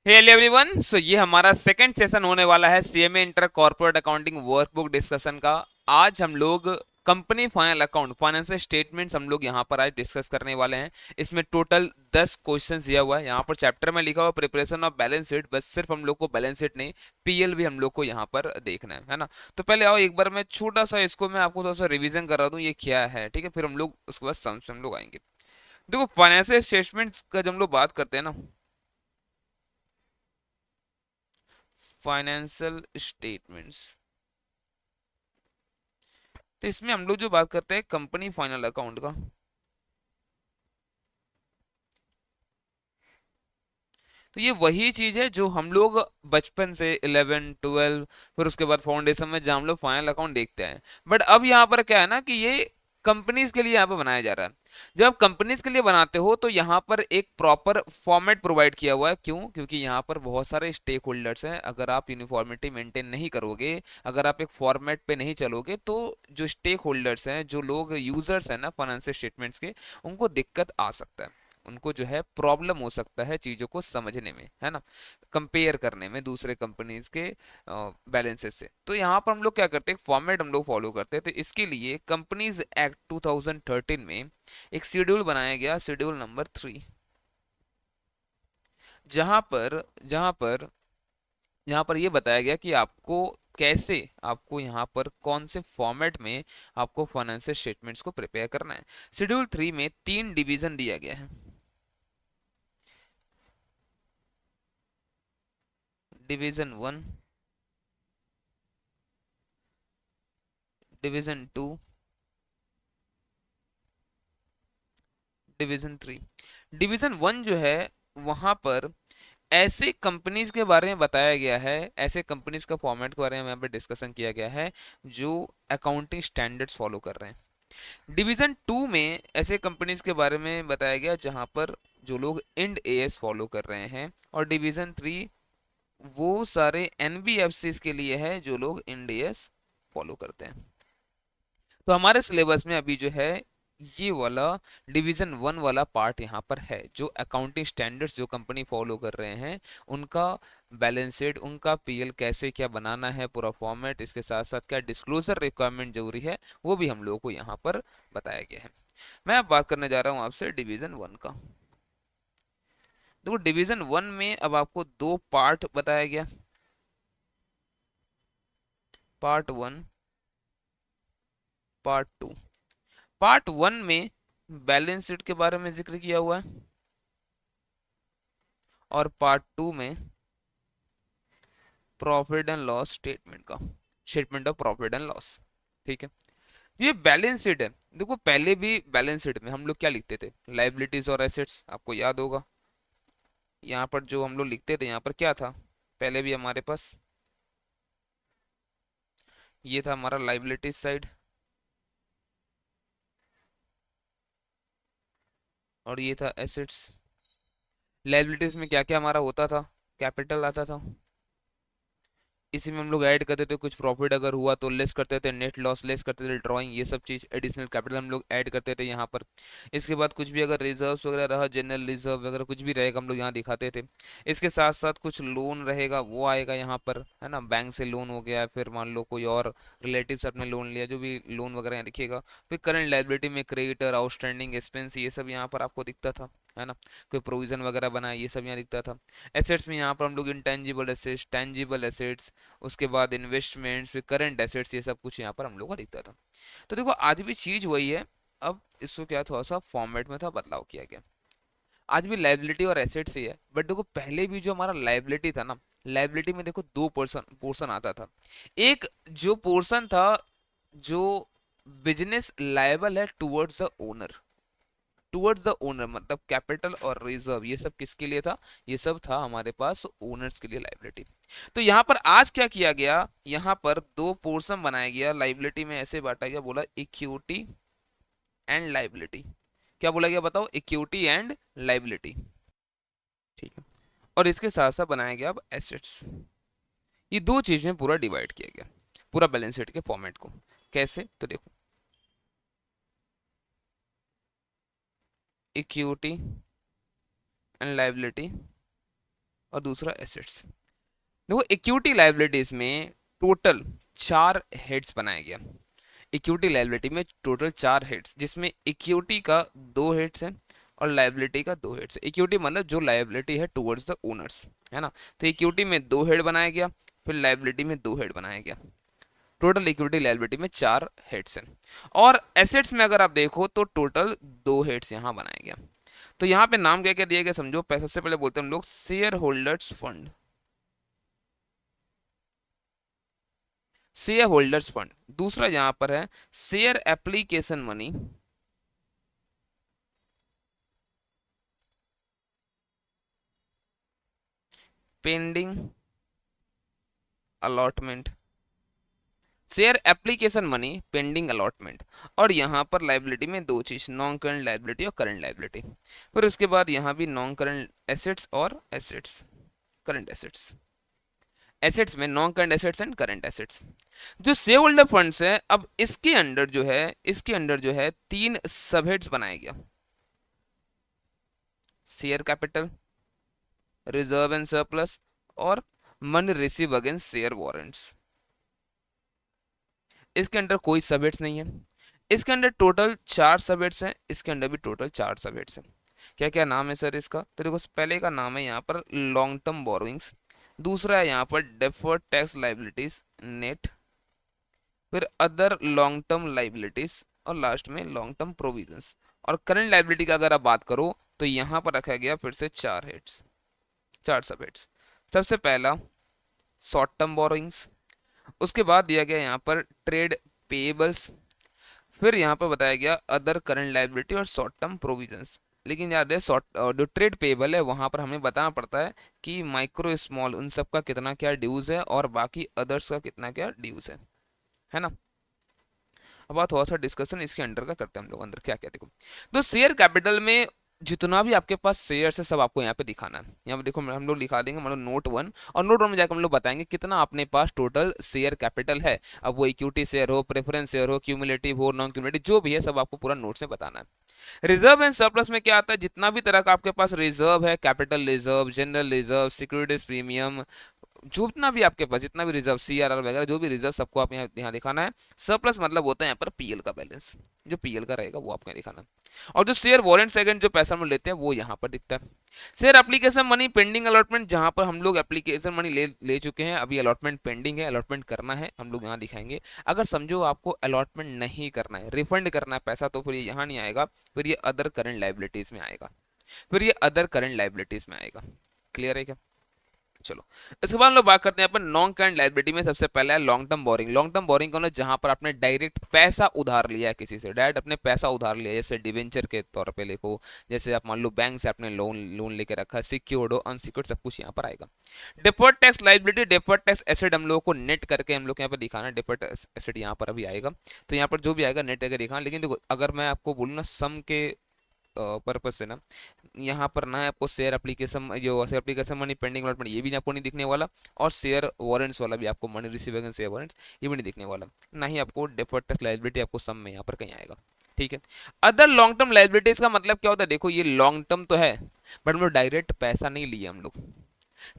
Hello everyone. सो ये हमारा second session होने वाला है CMA inter corporate accounting workbook discussion का। आज हम लोग company final account financial statements हम लोग यहाँ पर आज डिस्कस करने वाले हैं। इसमें टोटल 10 क्वेश्चंस दिया हुआ है। यहाँ पर चैप्टर में लिखा हुआ प्रिपरेशन ऑफ बैलेंस शीट, बस सिर्फ हम लोग को बैलेंस शीट नहीं, पीएल भी हम लोग को यहाँ पर देखना है ना। तो पहले आओ एक बार मैं छोटा सा इसको मैं आपको थोड़ा सा रिविजन करा दूं ये क्या है, ठीक है। फिर हम लोग उसके बाद समझ हम लोग आएंगे। देखो, फाइनेंशियल स्टेटमेंट्स का जब हम लोग बात करते हैं ना, फाइनेंशियल स्टेटमेंट्स, तो इसमें हम लोग जो बात करते हैं कंपनी फाइनल अकाउंट का, तो ये वही चीज है जो हम लोग बचपन से 11 12 फिर उसके बाद फाउंडेशन में जहाँ हम लोग फाइनल अकाउंट देखते हैं। बट अब यहाँ पर क्या है ना कि ये कंपनीज के लिए यहाँ पर बनाया जा रहा है। जब आप कंपनीज के लिए बनाते हो तो यहाँ पर एक प्रॉपर फॉर्मेट प्रोवाइड किया हुआ है। क्यों? क्योंकि यहाँ पर बहुत सारे स्टेक होल्डर्स हैं। अगर आप यूनिफॉर्मिटी मेंटेन नहीं करोगे, अगर आप एक फॉर्मेट पे नहीं चलोगे, तो जो स्टेक होल्डर्स हैं, जो लोग यूजर्स हैं ना फाइनेंशियल स्टेटमेंट्स के, उनको दिक्कत आ सकता है। उनको जो है प्रॉब्लम हो सकता है चीज़ों को समझने में, है ना, कंपेयर करने में दूसरे कंपनीज के बैलेंसेस से। तो यहाँ पर हम लोग क्या करते हैं, फॉर्मेट हम लोग फॉलो करते हैं। तो इसके लिए कंपनीज एक्ट 2013 में एक शेड्यूल बनाया गया, शेड्यूल नंबर 3, जहाँ पर जहाँ पर यहाँ पर ये बताया गया कि आपको कैसे, आपको यहाँ पर कौन से फॉर्मेट में आपको फाइनेंशियल स्टेटमेंट्स को प्रिपेयर करना है। शेड्यूल 3 में 3 डिवीजन दिया गया है। Division 1, division 2, division 3। डिवीजन 1 जो है, वहां पर ऐसे कंपनीज के बारे में बताया गया है, ऐसे कंपनीज का फॉर्मेट के बारे में यहाँ पे डिस्कशन किया गया है जो अकाउंटिंग स्टैंडर्ड्स फॉलो कर रहे हैं। डिवीजन 2 में ऐसे कंपनीज के बारे में बताया गया जहां पर जो लोग इंड एएस फॉलो कर रहे हैं। और डिवीजन 3 वो सारे एनबीएफसी के लिए है जो लोग इंड एएस फॉलो करते हैं। तो हमारे सिलेबस में अभी जो है ये वाला डिवीजन 1 वाला पार्ट यहाँ पर है, जो अकाउंटिंग स्टैंडर्ड्स जो कंपनी फॉलो कर रहे हैं उनका बैलेंस शीट, उनका पीएल कैसे क्या बनाना है, पूरा फॉर्मेट, इसके साथ साथ क्या डिस्क्लोजर रिक्वायरमेंट जरूरी है, वो भी हम लोगों को यहाँ पर बताया गया है। मैं अब बात करने जा रहा हूँ आपसे डिवीजन 1 का। देखो, डिवीजन 1 में अब आपको दो पार्ट बताया गया, पार्ट 1, पार्ट 2। पार्ट 1 में बैलेंस शीट के बारे में जिक्र किया हुआ है, और पार्ट 2 में प्रॉफिट एंड लॉस स्टेटमेंट का, statement of profit and loss. ठीक है। ये बैलेंस शीट है। देखो, पहले भी बैलेंस शीट में हम लोग क्या लिखते थे, लाइबिलिटीज और एसेट्स, आपको याद होगा। यहाँ पर जो हम लोग लिखते थे, यहाँ पर क्या था पहले भी हमारे पास, ये था हमारा लाइबिलिटीज साइड, और ये था एसेट्स। लाइबिलिटीज में क्या क्या हमारा होता था, कैपिटल आता था, इसी में हम लोग ऐड करते थे कुछ प्रॉफिट अगर हुआ तो लेस करते थे, नेट लॉस लेस करते थे, ड्राइंग, ये सब चीज एडिशनल कैपिटल हम लोग ऐड करते थे यहाँ पर। इसके बाद कुछ भी अगर रिजर्व्स वगैरह रहा, जनरल रिजर्व वगैरह कुछ भी रहेगा, हम लोग यहाँ दिखाते थे। इसके साथ साथ कुछ लोन रहेगा वो आएगा यहाँ पर, है ना, बैंक से लोन हो गया, फिर मान लो कोई और रिलेटिव से आपने लोन लिया, जो भी लोन वगैरह यहाँ दिखेगा। फिर करंट लाइबिलिटी में क्रेडिटर, आउटस्टैंडिंग एक्सपेंस, ये सब यहाँ पर आपको दिखता था, है ना, कोई प्रोविजन वगैरह बना, ये सब यहाँ दिखता था। एसेट्स में यहाँ पर हम लोग इंटेंजिबल एसेट्स, टेंजिबल एसेट्स, उसके बाद इन्वेस्टमेंट्स, फिर करंट एसेट्स, ये सब कुछ यहाँ पर हम लोग को दिखता था। तो देखो, आज भी चीज वही है। अब इसको क्या थोड़ा सा फॉर्मेट में था बदलाव किया गया। आज भी लाइबिलिटी और एसेट्स ही है, बट देखो पहले भी जो हमारा लाइबिलिटी था ना, लाइबिलिटी में देखो दो पोर्शन पोर्शन आता था। एक जो पोर्शन था जो बिजनेस लायबल है towards the owner, towards the owner मतलब कैपिटल और रिजर्व, ये सब किसके लिए था, ये सब था हमारे पास ओनर्स के लिए लाइबिलिटी। तो यहाँ पर आज क्या किया गया, यहाँ पर दो पोर्शन बनाया गया लाइबिलिटी में, ऐसे बांटा गया, बोला इक्विटी एंड लाइबिलिटी। क्या बोला गया बताओ, इक्विटी एंड लाइबिलिटी। ठीक है। और इसके साथ साथ बनाया गया अब एसेट्स। ये दो चीज में पूरा डिवाइड किया गया, पूरा बैलेंस शीट के फॉर्मेट को। कैसे? तो देखो, इक्विटी एंड लाइबिलिटी, और दूसरा एसेट्स। देखो इक्विटी लायबिलिटीज में टोटल 4 हेड्स बनाया गया। इक्विटी लायबिलिटी में टोटल 4 हेड्स, जिसमें इक्विटी का 2 हेड्स है और लायबिलिटी का 2 हेड्स है। इक्विटी मतलब जो लायबिलिटी है टुवर्ड्स द ओनर्स, है ना। तो इक्विटी में 2 हेड बनाया गया, फिर लायबिलिटी में 2 हेड बनाया गया। टोटल इक्विटी लायबिलिटी में 4 हेड्स हैं। और एसेट्स में अगर आप देखो तो टोटल 2 हेड्स यहाँ बनाया गया। तो यहाँ पे नाम क्या क्या दिए गए समझो। सबसे पहले बोलते हैं हम लोग share holders fund. Share holders fund. दूसरा यहाँ पर है share application money. Pending allotment. Share application money, pending allotment. और यहाँ पर लाइबिलिटी में 2 चीज, नॉन करंट लाइबिलिटी और करंट लाइबिलिटी। फिर उसके बाद यहाँ भी नॉन करंट एसेट्स और एसेट्स, करंट एसेट्स। एसेट्स में non current assets and current assets. जो शेयर होल्डर फंड्स है, अब इसके अंडर जो है, इसके अंडर जो है 3 सब हेड्स बनाया गया। Share capital, reserve and surplus और money receive against share warrants. इसके अंडर कोई सबहेड्स नहीं है। इसके अंडर टोटल 4 सबहेड्स हैं, इसके अंडर भी टोटल 4 सबहेड्स हैं। क्या क्या नाम है सर इसका? तो देखो पहले का नाम है यहाँ पर लॉन्ग टर्म बोरोइंग्स, दूसरा है यहाँ पर डेफर्ड टैक्स लाइबिलिटीज नेट, फिर अदर लॉन्ग टर्म लाइबिलिटीज और लास्ट में लॉन्ग टर्म प्रोविजंस। और करंट लाइबिलिटी का अगर आप बात करो तो यहाँ पर रखा गया फिर से 4 हेड्स, 4 सबहेड्स। सबसे पहला शॉर्ट टर्म बोरोइंग्स, उसके बाद दिया गया यहाँ पर ट्रेड पेएबल्स, फिर यहाँ पर बताया गया अदर करंट लायबिलिटी और शॉर्ट टर्म प्रोविजंस। लेकिन याद है शॉर्ट जो ट्रेड पेएबल है वहाँ पर हमें बताना पड़ता है कि माइक्रो स्मॉल उन सब का कितना क्या ड्यूज है और बाकी अदर्स का कितना क्या ड्यूज है ना। अब बात थोड़ा सा डिस्कशन इसके अंडर का करते हैं हम लोग, अंदर क्या क्या देखो। तो शेयर कैपिटल में जितना भी आपके पास शेयर है सब आपको यहाँ पे दिखाना है। यहाँ पे देखो हम लोग लिखा देंगे मतलब नोट 1, और नोट 1 में जाकर हम लोग बताएंगे कितना अपने पास टोटल शेयर कैपिटल है। अब वो इक्विटी शेयर हो, प्रेफरेंस शेयर हो, क्यूमुलेटिव हो, नॉन क्यूमुलेटिव, जो भी है सब आपको पूरा नोट्स में बताना है। रिजर्व एंड सरप्लस में क्या आता है? जितना भी तरह का आपके पास रिजर्व है, capital reserve, general reserve, securities premium, जितना भी आपके पास जितना भी रिजर्व, सीआरआर वगैरह जो भी रिजर्व सबको आप यहाँ दिखाना है। सरप्लस मतलब होता है यहाँ पर पीएल का बैलेंस, जो पीएल का रहेगा वो आपको यहाँ दिखाना है। और जो शेयर वारंट सेकंड जो पैसा हम लोग लेते हैं वो यहाँ पर दिखता है। Share application money, pending allotment, जहाँ पर हम लोग एप्लीकेशन मनी ले चुके हैं, अभी अलॉटमेंट पेंडिंग है, अलॉटमेंट करना है, हम लोग यहाँ दिखाएंगे। अगर समझो आपको अलॉटमेंट नहीं करना है, रिफंड करना है पैसा, तो फिर ये यहाँ नहीं आएगा, फिर ये अदर करंट लाइबिलिटीज में आएगा, फिर ये अदर करंट लाइबिलिटीज में आएगा। क्लियर है क्या? चलो इसके बाद हम लोग बात करते हैं अपन नॉन करंट लायबिलिटी में। सबसे पहला है long term boring. Long term boring कौन है? जहां पर आपने डायरेक्ट पैसा उधार लिया है किसी से, डायरेक्ट अपने पैसा उधार लिया, जैसे डिवेंचर के तौर पे लिखो, जैसे आप मान लो बैंक से आपने लोन लोन लेके रखा है, सिक्योर्ड हो अनसिक्योर्ड सब कुछ यहाँ पर आएगा। Deferred tax liability, deferred tax asset हम लोगों को नेट करके हम लोग यहाँ पर दिखाना है। डिफर्ड टैक्स एसेट यहाँ पर अभी आएगा, तो यहाँ पर जो भी आएगा नेट करके दिखाना। लेकिन देखो अगर मैं आपको बोलूँ ना सम के पर्पज से ना, यहाँ पर ना आपको शेयर एप्लीकेशन, जो share application money, pending allotment, ये भी आपको नहीं दिखने वाला, और शेयर वारंट्स वाला भी आपको, money receive against share warrants, ये भी नहीं दिखने वाला। ना ही आपको डिफर्ड टैक्स लायबिलिटी आपको सम में यहाँ पर कहीं आएगा। ठीक है। अदर लॉन्ग टर्म लायबिलिटीज का मतलब क्या होता है? देखो ये लॉन्ग टर्म तो है, बट हम लोग डायरेक्ट पैसा नहीं लिए, हम लोग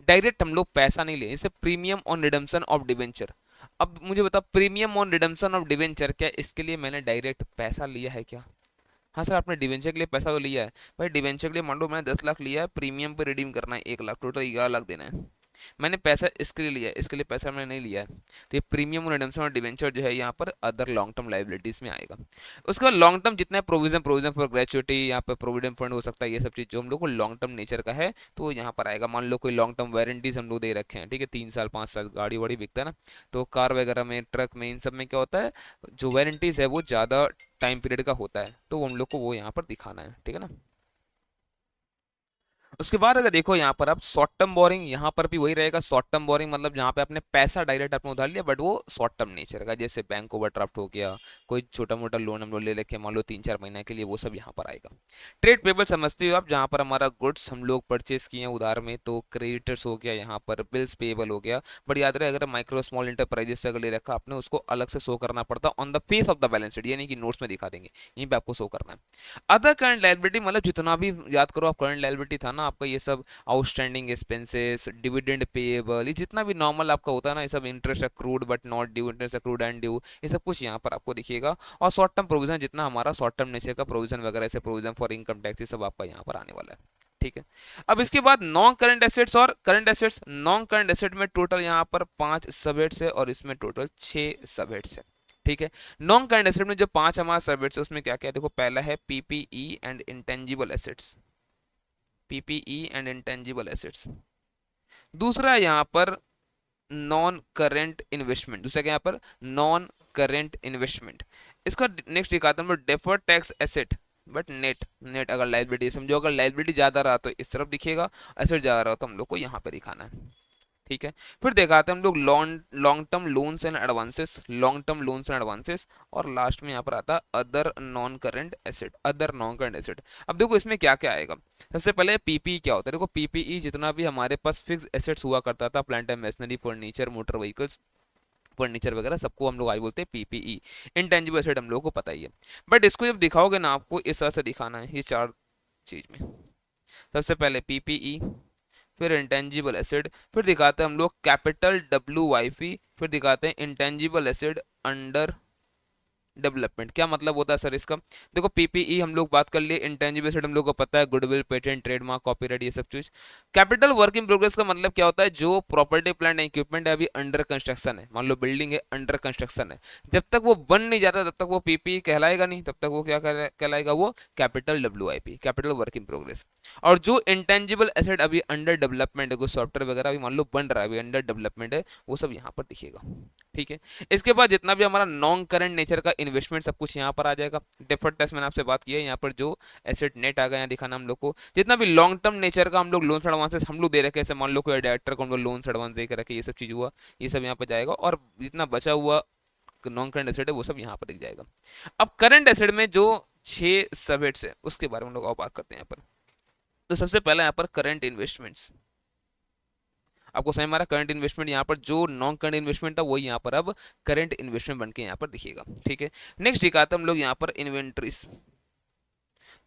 डायरेक्ट हम लोग पैसा नहीं लिए। जैसे premium on redemption of debenture. अब मुझे बता, premium on redemption of debenture, क्या इसके लिए मैंने डायरेक्ट पैसा लिया है क्या? हाँ सर, आपने डिवेंचर के लिए पैसा तो लिया है भाई। डिवेंचर के लिए मान लो मैंने 10 लाख लिया है, प्रीमियम पे रिडीम करना है 1 लाख, टोटल 11 लाख देना है। मैंने पैसा इसके लिए लिया है, इसके लिए पैसा मैंने नहीं लिया है। तो ये प्रीमियम रिडेम्पशन और डिवेंचर जो है यहाँ पर अदर लॉन्ग टर्म लाइबिलिटीज में आएगा। उसके बाद लॉन्ग टर्म जितना है प्रोविजन, प्रोविजन फॉर ग्रेचुइटी, यहाँ पर प्रोविडेंट फंड हो सकता है, ये सब चीज जो हम लोग को लॉन्ग टर्म नेचर का है तो यहाँ पर आएगा। मान लो कोई लॉन्ग टर्म वारंटीज हम लोग दे रखे हैं, ठीक है, 3 साल 5 साल, गाड़ी वाड़ी बिकता है ना, तो कार वगैरह में, ट्रक में, इन सब में क्या होता है, जो वारंटीज है वो ज़्यादा टाइम पीरियड का होता है, तो हम लोग को वो यहाँ पर दिखाना है। ठीक है ना। उसके बाद अगर देखो यहाँ पर आप शॉर्ट टर्म बोरिंग, यहाँ पर भी वही रहेगा। शॉर्ट टर्म बोरिंग मतलब जहाँ पे आपने पैसा डायरेक्ट आपने उधार लिया, बट वो शॉर्ट टर्म नेचर का, जैसे बैंक ओवरड्राफ्ट हो गया, कोई छोटा मोटा लोन हम लोग ले रखे मान लो 3 4 महीने के लिए, वो सब यहाँ पर आएगा। ट्रेड पेबल समझते हो आप, जहाँ पर हमारा गुड्स हम लोग परचेज किए हैं उधार में, तो क्रेडिटर्स हो गया, यहाँ पर बिल्स पेबल हो गया। बट याद रहे अगर माइक्रो स्मॉल इंटरप्राइजेस से अगर ले रखा आपने, उसको अलग से शो करना पड़ता on the face of the balance sheet, यानी कि नोट्स में दिखा देंगे, यहीं पे आपको शो करना है। अदर करंट लायबिलिटी मतलब जितना भी, याद करो आप करंट लायबिलिटी था ना ना आपका ये सब आउटस्टैंडिंग एक्सपेंसेस, डिविडेंड पेएबल, ये जितना भी नॉर्मल आपका होता है ना, ये सब interest accrued but not due, interest accrued and due, ये सब कुछ यहाँ पर आपको दिखेगा। और शॉर्ट टर्म प्रोविजन, जितना हमारा शॉर्ट टर्म नेचर का प्रोविजन वगैरह, ऐसे प्रोविजन फॉर इनकम टैक्स, ये सब आपका यहाँ पर आने वाला है। ठीक है। अब इसके बाद नॉन करंट एसेट्स और current assets. Non current asset में टोटल यहाँ पर 5 सब हेड्स है और इसमें टोटल 6 सब हेड्स है। ठीक है। नॉन करंट एसेट में जो 5 हमारा सब हेड्स है उसमें क्या क्या है, देखो पहला है PPE and intangible assets, PPE and intangible assets. दूसरा है यहाँ पर नॉन करेंट इन्वेस्टमेंट, दूसरा क्या यहाँ पर नॉन करेंट इन्वेस्टमेंट। इसका नेक्स्ट दिखाता हूँ deferred tax asset, but net, net अगर लाइबिलिटी समझो, अगर लाइबिलिटी ज्यादा रहा तो इस तरफ दिखेगा, एसेट ज्यादा रहा तो हम लोग को यहाँ पे दिखाना है। ठीक है। फिर दिखाते हैं हम लोग long term loans and advances, long term loans and advances, और लास्ट में यहाँ पर आता है other non current asset, other non current asset. अब देखो इसमें क्या क्या आएगा। सबसे पहले पीपीई क्या होता है, देखो पीपीई जितना भी हमारे पास फिक्स एसेट्स हुआ करता था, plant and machinery, furniture, motor vehicles, furniture वगैरह, सबको हम लोग आई बोलते हैं पीपीई। इंटेंजिबल एसेट हम लोगों को पता ही है, बट इसको जब दिखाओगे ना आपको इस तरह से दिखाना है, ये 4 चीज में। सबसे पहले पीपीई, फिर इंटेंजिबल एसेट, फिर दिखाते हैं हम लोग कैपिटल WIP, फिर दिखाते हैं इंटेंजिबल एसेट अंडर डेवलपमेंट। क्या मतलब होता है सर इसका, देखो पीपीई हम लोग बात कर लिए, इंटेंजिबल एसेट हम लोग को पता है गुडविल, पेटेंट, ट्रेडमार्क, कॉपीराइट, ये सब चीज। कैपिटल वर्क इन प्रोग्रेस का मतलब क्या होता है, जो प्रॉपर्टी प्लांट इक्विपमेंट है अभी अंडर कंस्ट्रक्शन है, मान लो बिल्डिंग है अंडर कंस्ट्रक्शन है, जब तक वो बन नहीं जाता तब तक वो पीपीई कहलाएगा नहीं, तब तक वो क्या कहलाएगा, वो capital WIP, capital work in progress. और जो इंटेंजिबल एसेट अभी अंडर डेवलपमेंट है, कुछ सॉफ्टवेयर वगैरह अभी मान लो बन रहा है, अभी अंडर डेवलपमेंट है, वो सब यहाँ पर दिखेगा। ठीक है। इसके बाद जितना भी हमारा नॉन करंट नेचर का इन्वेस्टमेंट सब कुछ यहाँ पर आ जाएगा। डिफर्ड टैक्स मैंने आपसे बात की है, यहाँ पर जो एसेट नेट आ गया यहाँ दिखाना हम लोग को। जितना भी लॉन्ग टर्म नेचर का हम लोग लोन्स एडवांसेस हम लोग दे रखे, जैसे मान लो कोई डायरेक्टर को हम लोग लोन्स एडवांस दे के रखे, ये सब चीज हुआ, ये सब यहाँ पर जाएगा। और जितना बचा हुआ नॉन करंट एसेट है वो सब यहाँ पर दिख जाएगा। अब करंट एसेट में जो 6 सब हेड्स है उसके बारे में हम लोग और बात करते हैं यहाँ पर। तो सबसे पहला यहाँ पर करंट इन्वेस्टमेंट्स, आपको समझ में आ रहा, करंट इन्वेस्टमेंट यहाँ पर जो नॉन करंट इन्वेस्टमेंट था वही यहाँ पर अब करंट इन्वेस्टमेंट बन के यहाँ पर दिखेगा। ठीक है। नेक्स्ट दिखाते हम लोग यहाँ पर इन्वेंट्रीज।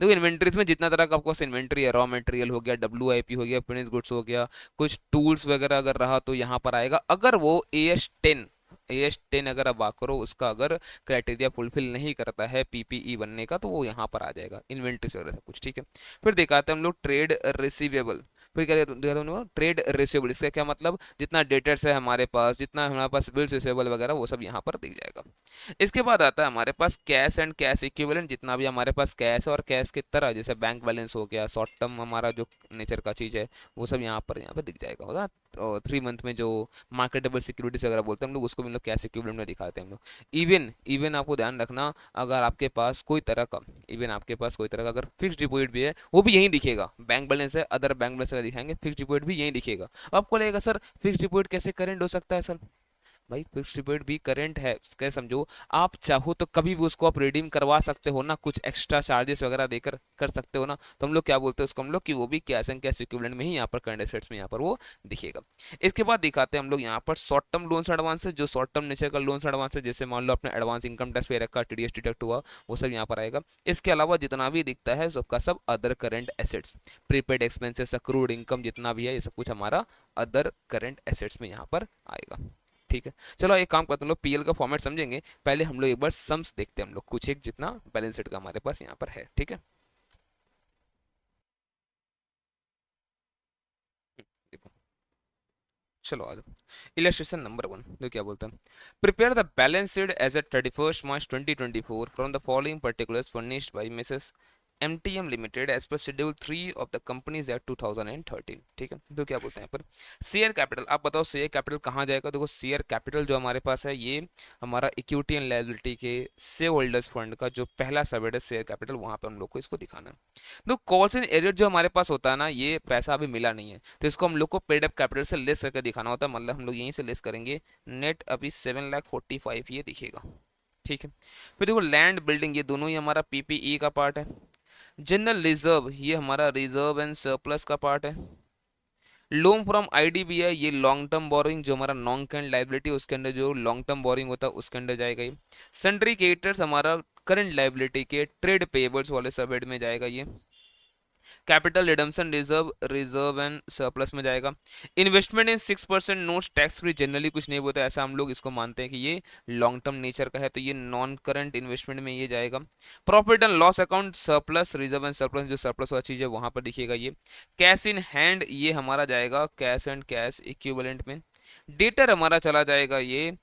देखो इन्वेंट्रीज में जितना तरह का आपको इन्वेंट्री है, रॉ मटेरियल हो गया, WIP हो गया, फिनिश गुड्स हो गया, कुछ टूल्स वगैरह अगर रहा तो यहाँ पर आएगा। अगर वो AS10 अगर आप बात करो उसका अगर क्राइटेरिया फुलफिल नहीं करता है पीपीई बनने का, तो वो यहाँ पर आ जाएगा इन्वेंट्रीज वगैरह सब कुछ। ठीक है। फिर दिखाते हैं हम लोग ट्रेड रिसीवेबल, फिर क्या ट्रेड रिसीवेबल, इसका क्या मतलब, जितना डेटर्स है हमारे पास, जितना हमारे पास बिल्स रिसीवेबल वगैरह वो सब यहाँ पर दिख जाएगा। इसके बाद आता है हमारे पास कैश एंड कैश इक्विवेलेंट, जितना भी हमारे पास कैश है और कैश की तरह, जैसे बैंक बैलेंस हो गया, शॉर्ट टर्म हमारा जो नेचर का चीज़ है वो सब यहाँ पर दिख जाएगा, होगा। और 3 मंथ में जो मार्केटेबल सिक्योरिटीज वगैरह बोलते हैं हम लोग, उसको भी हम लोग कैश इक्विवेलेंट में दिखाते हैं हम लोग। इवन आपको ध्यान रखना, अगर आपके पास कोई तरह का, इवन आपके पास कोई तरह का अगर फिक्स डिपॉजिट भी है वो भी यहीं दिखेगा, बैंक बैलेंस है, अदर बैंक बैलेंस अगर दिखाएंगे फिक्स डिपॉजिट भी यहीं दिखेगा। आपको लगेगा सर फिक्स डिपॉजिट कैसे करेंट हो सकता है सर, भाई फिक्स डिपॉजिट भी करंट है, कैसे समझो, आप चाहो तो कभी भी उसको आप रिडीम करवा सकते हो ना, कुछ एक्स्ट्रा चार्जेस वगैरह देकर कर सकते हो ना, तो हम लोग क्या बोलते हैं उसको हम लोग कि वो भी कैश एंड कैश इक्विवेलेंट में ही यहाँ पर करंट एसेट्स में यहाँ पर वो दिखेगा। इसके बाद दिखाते हैं हम लोग यहाँ पर शॉर्ट टर्म लोन्स एडवांसेस, जो शॉर्ट टर्म नेचर का लोन्स एडवांसेस, जैसे मान लो अपने एडवांस इनकम टैक्स पे रखा, TDS डिडक्ट हुआ, वो सब यहाँ पर आएगा। इसके अलावा जितना भी दिखता है सबका सब other current assets, prepaid expenses, accrued income, जितना भी है ये सब कुछ हमारा अदर करंट एसेट्स में यहाँ पर आएगा। ठीक है। चलो एक काम करते हैं, हम लोग PL का फॉर्मेट समझेंगे, पहले हम लोग एक बार सम्स देखते हैं हम लोग, कुछ एक जितना बैलेंस शीट का हमारे पास यहाँ पर है। ठीक है। देखो चलो आ जाओ, इलस्ट्रेशन नंबर 1 जो क्या बोलते हैं, prepare the balance sheet as at 31 March 2024 from the following particulars furnished by Mrs MTM limited as per schedule 3 of the companies act 2013। ठीक है। तो क्या बोलते हैं यहाँ पर शेयर कैपिटल, आप बताओ शेयर कैपिटल कहाँ जाएगा। देखो शेयर कैपिटल जो हमारे पास है ये हमारा इक्विटी एंड लायबिलिटी के शेयर होल्डर्स फंड का जो पहला सबहेड है शेयर कैपिटल, वहां पे हम लोग को इसको दिखाना है। तो कॉल्स एंड एरियर जो हमारे पास होता है ना, ये पैसा अभी मिला नहीं है, तो इसको हम लोग को पेड अप कैपिटल से लेस करके दिखाना होता है, मतलब हम लोग यहीं से लेस करेंगे, नेट अभी 7,45,000 ये दिखेगा। ठीक है। फिर देखो लैंड बिल्डिंग, ये दोनों ही हमारा पीपीई का पार्ट है। जनरल रिजर्व ये हमारा रिजर्व एंड सरप्लस का पार्ट है। लोन फ्रॉम IDBI ये लॉन्ग टर्म बोरिंग, जो हमारा नॉन करंट लाइबिलिटी उसके अंदर जो लॉन्ग टर्म बोरिंग होता है उसके अंदर जाएगा ये। सन्ड्री क्रेडिटर्स हमारा करंट लाइबिलिटी के ट्रेड पेएबल्स वाले सब हेड में जाएगा ये। Capital redemption reserve reserve and surplus में जाएगा। इन्वेस्टमेंट इन 6% नोट्स टैक्स फ्री, जनरली कुछ नहीं बोलता, ऐसा हम लोग इसको मानते हैं कि ये लॉन्ग टर्म नेचर का है, तो ये नॉन करंट इन्वेस्टमेंट में ये जाएगा। Profit and loss account surplus reserve and surplus, जो सरप्लस वाला चीज है वहां पर दिखेगा ये। कैश इन हैंड ये हमारा जाएगा कैश एंड कैश इक्विवेलेंट में। डेटर हमारा चला जाएगा ये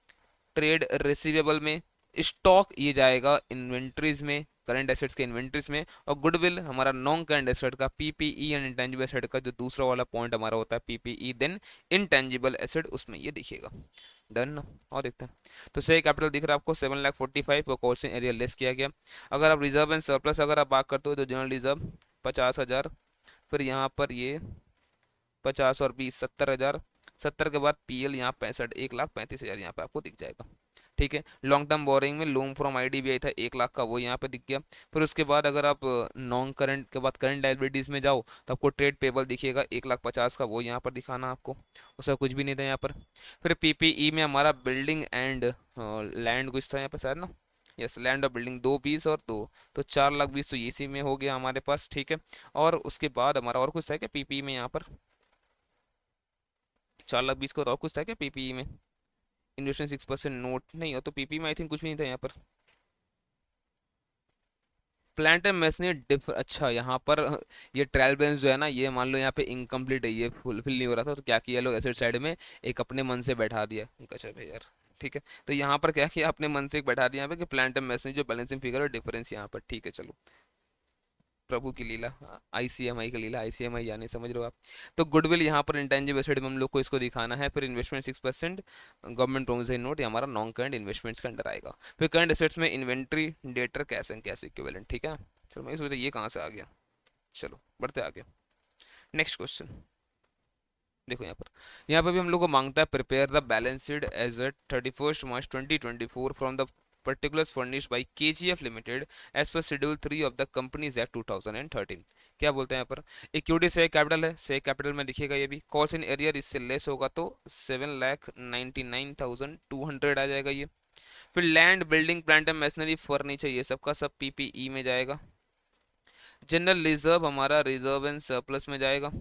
ट्रेड रिसीवेबल में। स्टॉक ये जाएगा इन्वेंट्रीज में, करंट एसेट्स के इन्वेंट्रीज में। और गुडविल हमारा नॉन करंट एसेट का, पीपीई एंड इंटेंजिबल एसेट का जो दूसरा वाला पॉइंट हमारा होता है पीपीई देन इंटेंजिबल एसेट, उसमें ये दिखेगा। डन ना। और देखते हैं तो सही कैपिटल दिख रहा है आपको 7,45,000 और कॉल्स इन एरिया लेस किया गया। अगर आप रिजर्व एंड सरप्लस अगर आप बात करते हो तो जनरल रिजर्व 50,000, फिर यहाँ पर ये 50 और 20 70,000, 70 के बाद पीएल यहाँ 65, 1,35,000 यहाँ पे आपको दिख जाएगा। ठीक है। लॉन्ग टर्म बोरिंग में लोन फ्रॉम आईडीबीआई था 1 लाख का, वो यहाँ पे दिख गया। फिर उसके बाद अगर आप नॉन करंट के बाद करंट लायबिलिटीज में जाओ तो आपको ट्रेड पेबल दिखेगा 1,50,000 का, वो यहाँ पर दिखाना आपको, उसका कुछ भी नहीं था यहाँ पर। फिर पीपीई में हमारा बिल्डिंग एंड लैंड कुछ था यहाँ पर शायद ना, यस लैंड और बिल्डिंग 2 20 और 2, तो 4,20,000 तो इसी में हो गया हमारे पास। ठीक है। और उसके बाद हमारा और कुछ था क्या पीपीई में, यहाँ पर 4,20,000 को और कुछ था क्या पीपीई में? इन्वेस्टमेंट 6% नोट नहीं हो तो पीपी में आई थिंक कुछ भी नहीं था यहाँ पर। प्लांट एंड मशीनरी डिफर, अच्छा यहाँ पर ये ट्रायल बैलेंस जो है ना, ये मान लो यहाँ पे इनकम्प्लीट है, ये फुलफिल नहीं हो रहा था, तो क्या किया लोग एसेट साइड में एक अपने मन से बैठा दिया गजब है यार। ठीक है। तो यहाँ पर क्या किया, अपने मन से एक बैठा दिया यहाँ पे कि प्लांट एंड मशीनरी जो बैलेंसिंग फिगर और डिफरेंस यहाँ पर। ठीक है चलो, प्रभु की लीला, आईसीएमआई की लीला, आईसीएमआई यानी समझ रहे हो आप। तो गुडविल यहाँ पर इंटेंजिबल एसेट में हम लोग को इसको दिखाना है। फिर इन्वेस्टमेंट 6% गवर्नमेंट प्रोमिसरी नोट, ये हमारा नॉन करंट इन्वेस्टमेंट्स के अंडर आएगा। फिर करंट एसेट्स में inventory debtor cash and cash equivalent. ठीक है ना। चलो मैं सोचा ये कहाँ से आ गया, चलो बढ़ते आगे। नेक्स्ट क्वेश्चन देखो यहाँ पर भी हम लोग को मांगता है prepare the balance sheet as at 31 March 2024 from the particulars furnished by KGF Limited as per Schedule 3 of the Companies Act 2013। क्या बोलते हैं यहाँ पर, इक्विटी से कैपिटल है, से कैपिटल में दिखेगा ये भी। कॉस्ट इन एरियर इससे लेस होगा तो 7,99,200 आ जाएगा ये। फिर land building plant and machinery furniture ये सब का सब पीपीई में जाएगा। जनरल रिजर्व हमारा रिजर्व एंड सरप्लस में जाएगा।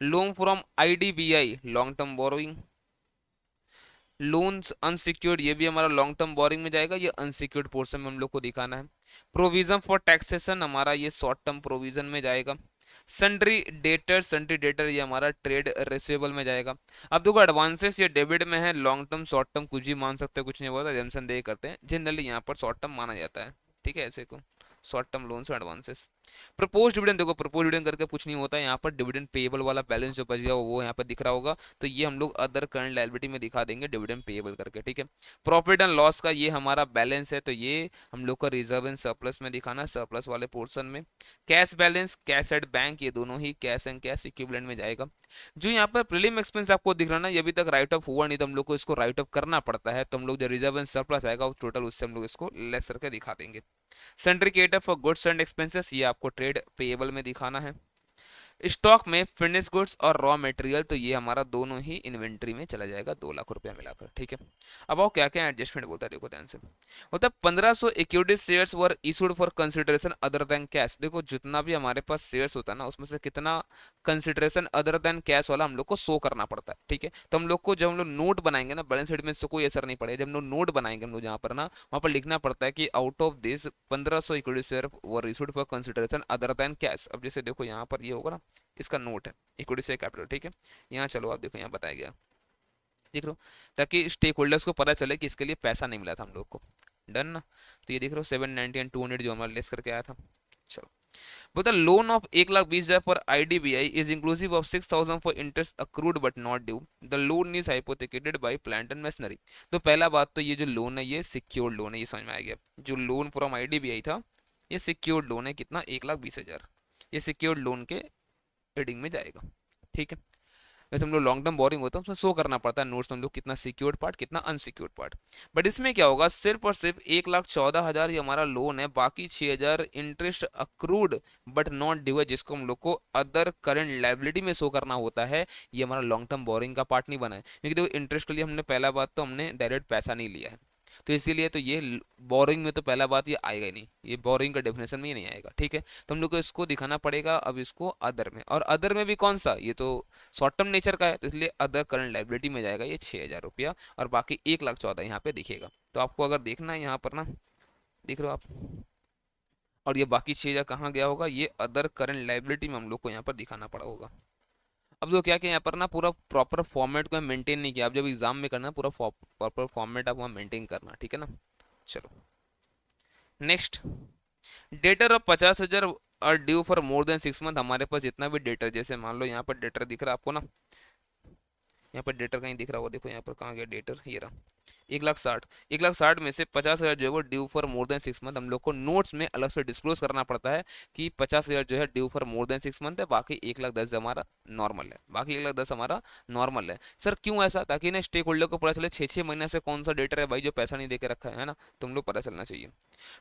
Loan from IDBI long term borrowing. Loans unsecured ये भी हमारा लॉन्ग टर्म बोरिंग में जाएगा, ये अनसिक्योर्ड पोर्शन में हम लोग को दिखाना है। प्रोविजन फॉर टैक्सेशन हमारा ये शॉर्ट टर्म प्रोविजन में जाएगा। सन्ड्री डेटर ये हमारा ट्रेड रिसीवेबल में जाएगा। अब देखो एडवांसेस ये डेबिट में है, लॉन्ग टर्म शॉर्ट टर्म कुछ भी मान सकते हैं, कुछ नहीं बोलता, जमसन दे करते हैं, जनरली यहाँ पर शॉर्ट टर्म माना जाता है। ठीक है, ऐसे को शॉर्ट टर्म लोन्स और एडवांसेस। प्रपोज डिविडेंड देखो, प्रपोज डिविडेंड करके कुछ नहीं होता है, यहाँ पर डिविडेंड पेएबल वाला बैलेंस जो बच गया वो यहाँ पर दिख रहा होगा, तो ये हम लोग अदर करंट लायबिलिटी में दिखा देंगे डिविडेंड पेएबल करके। ठीक है। प्रॉफिट एंड लॉस का ये हमारा बैलेंस है, तो ये हम लोग का रिजर्व एंड सरप्लस में दिखाना है, सरप्लस वाले पोर्शन में। Cash balance cash at bank ये दोनों ही कैश एंड कैश इक्विवेलेंट में जाएगा। जो यहाँ पर प्रीलिम एक्सपेंस आपको दिख रहा है ना, ये अभी तक राइट ऑफ हुआ नहीं, तो हम लोग को इसको राइट ऑफ करना पड़ता है, तो हम लोग जो रिजर्व एंड सरप्लस आएगा टोटल उससे हम लोग इसको लेस करके दिखा देंगे। Syndicator for goods and expenses ये आपको ट्रेड पेएबल में दिखाना है। स्टॉक में फिनिश गुड्स और रॉ मटेरियल तो ये हमारा दोनों ही इन्वेंट्री में चला जाएगा 2 लाख रुपया मिलाकर। ठीक है। अब आओ क्या क्या एडजस्टमेंट बोलता है, देखो ध्यान से। होता है 1500 equity shares were issued for consideration other than cash. देखो जितना भी हमारे पास शेयर्स होता है ना, उसमें से कितना कंसिडरेशन अदर देन कैश वाला हम लोग को शो करना पड़ता है। ठीक है। तो हम लोग को जब हम लोग नोट बनाएंगे ना, बैलेंस शीट में इससे कोई असर नहीं पड़ेगा, जब हम लोग नोट बनाएंगे हम लोग जहाँ पर ना, वहाँ पर लिखना पड़ता है कि out of this 1500 equity share were issued for consideration other than cash. अब जैसे देखो यहाँ पर ये होगा ना, इसका नोट है इक्विटी शेयर कैपिटल। ठीक है। यहाँ चलो आप देखो, यहाँ बताया गया, देख रहे हो, ताकि स्टेक होल्डर्स को पता चले कि इसके लिए पैसा नहीं मिला था हम लोग को। डन ना। तो ये देख रहे हो 790 एंड 200 जो हमारा लेस करके आया था। चलो बता, loan of 1,20,000 for IDBI is inclusive of 6,000 for interest accrued but not due. The loan is hypothecated by plant and machinery. तो पहला बात तो ये जो लोन है ये सिक्योर्ड लोन है, ये समझ में आ गया। जो लोन फ्रॉम आईडीबीआई था ये सिक्योर्ड लोन है, कितना 1,20,000, ये सिक्योर्ड लोन के हेडिंग में जाएगा। ठीक है। वैसे हम लोग लॉन्ग टर्म बोरिंग होता है उसमें शो करना पड़ता है नोट्स में हम लोग कितना सिक्योर्ड पार्ट कितना अनसिक्योर्ड पार्ट। बट इसमें क्या होगा, सिर्फ और सिर्फ 1,14,000 ये हमारा लोन है, बाकी 6,000 interest accrued but not due है, जिसको हम लोग को अदर करंट लायबिलिटी में शो करना होता है। ये हमारा लॉन्ग टर्म बोरिंग का पार्ट नहीं बना है, क्योंकि देखो इंटरेस्ट के लिए हमने पहला बात तो हमने डायरेक्ट पैसा नहीं लिया है, तो इसीलिए तो ये बोरिंग में तो पहला बात ये आएगा ही नहीं, ये बोरिंग का डेफिनेशन में ही नहीं आएगा, ठीक है। तो हम लोग को इसको दिखाना पड़ेगा अब इसको अदर में, और अदर में भी कौन सा, ये तो शॉर्ट टर्म नेचर का है, तो इसलिए अदर करंट लाइबिलिटी में जाएगा ये 6,000 रुपया, और बाकी 1,14,000 यहाँ पे दिखेगा। तो आपको अगर देखना है यहाँ पर ना, देख रहे हो आप, और ये बाकी 6,000 कहाँ गया होगा, ये अदर करंट लाइबिलिटी में हम लोग को यहाँ पर दिखाना पड़ा होगा। अब जो क्या क्या यहाँ पर ना पूरा प्रॉपर फॉर्मेट को मेंटेन नहीं किया, आप जब एग्जाम में करना पूरा प्रॉपर फॉर्मेट आप वहाँ मेंटेन करना, ठीक है ना। चलो नेक्स्ट, डेटर ऑफ 50,000 और due for more then 6 month. हमारे पास जितना भी डेटर, जैसे मान लो यहाँ पर डेटर दिख रहा है आपको ना, यहाँ पर डेटर कहीं दिख रहा होगा, देखो यहाँ पर कहाँ गया डेटर, ये रहा 1,60,000। 1,60,000 में से 50,000 जो है वो due for more then 6 month, हम लोग को नोट्स में अलग से डिस्क्लोज करना पड़ता है कि 50,000 जो है due for more then 6 month है, बाकी 1,10,000 हमारा नॉर्मल है, बाकी 1,10,000 हमारा नॉर्मल है। सर क्यों ऐसा, ताकि ना स्टेक होल्डर को पता चले 6-6 महीने से कौन सा डेटर है भाई जो पैसा नहीं देके रखा है ना, तुम लोग पता चलना चाहिए।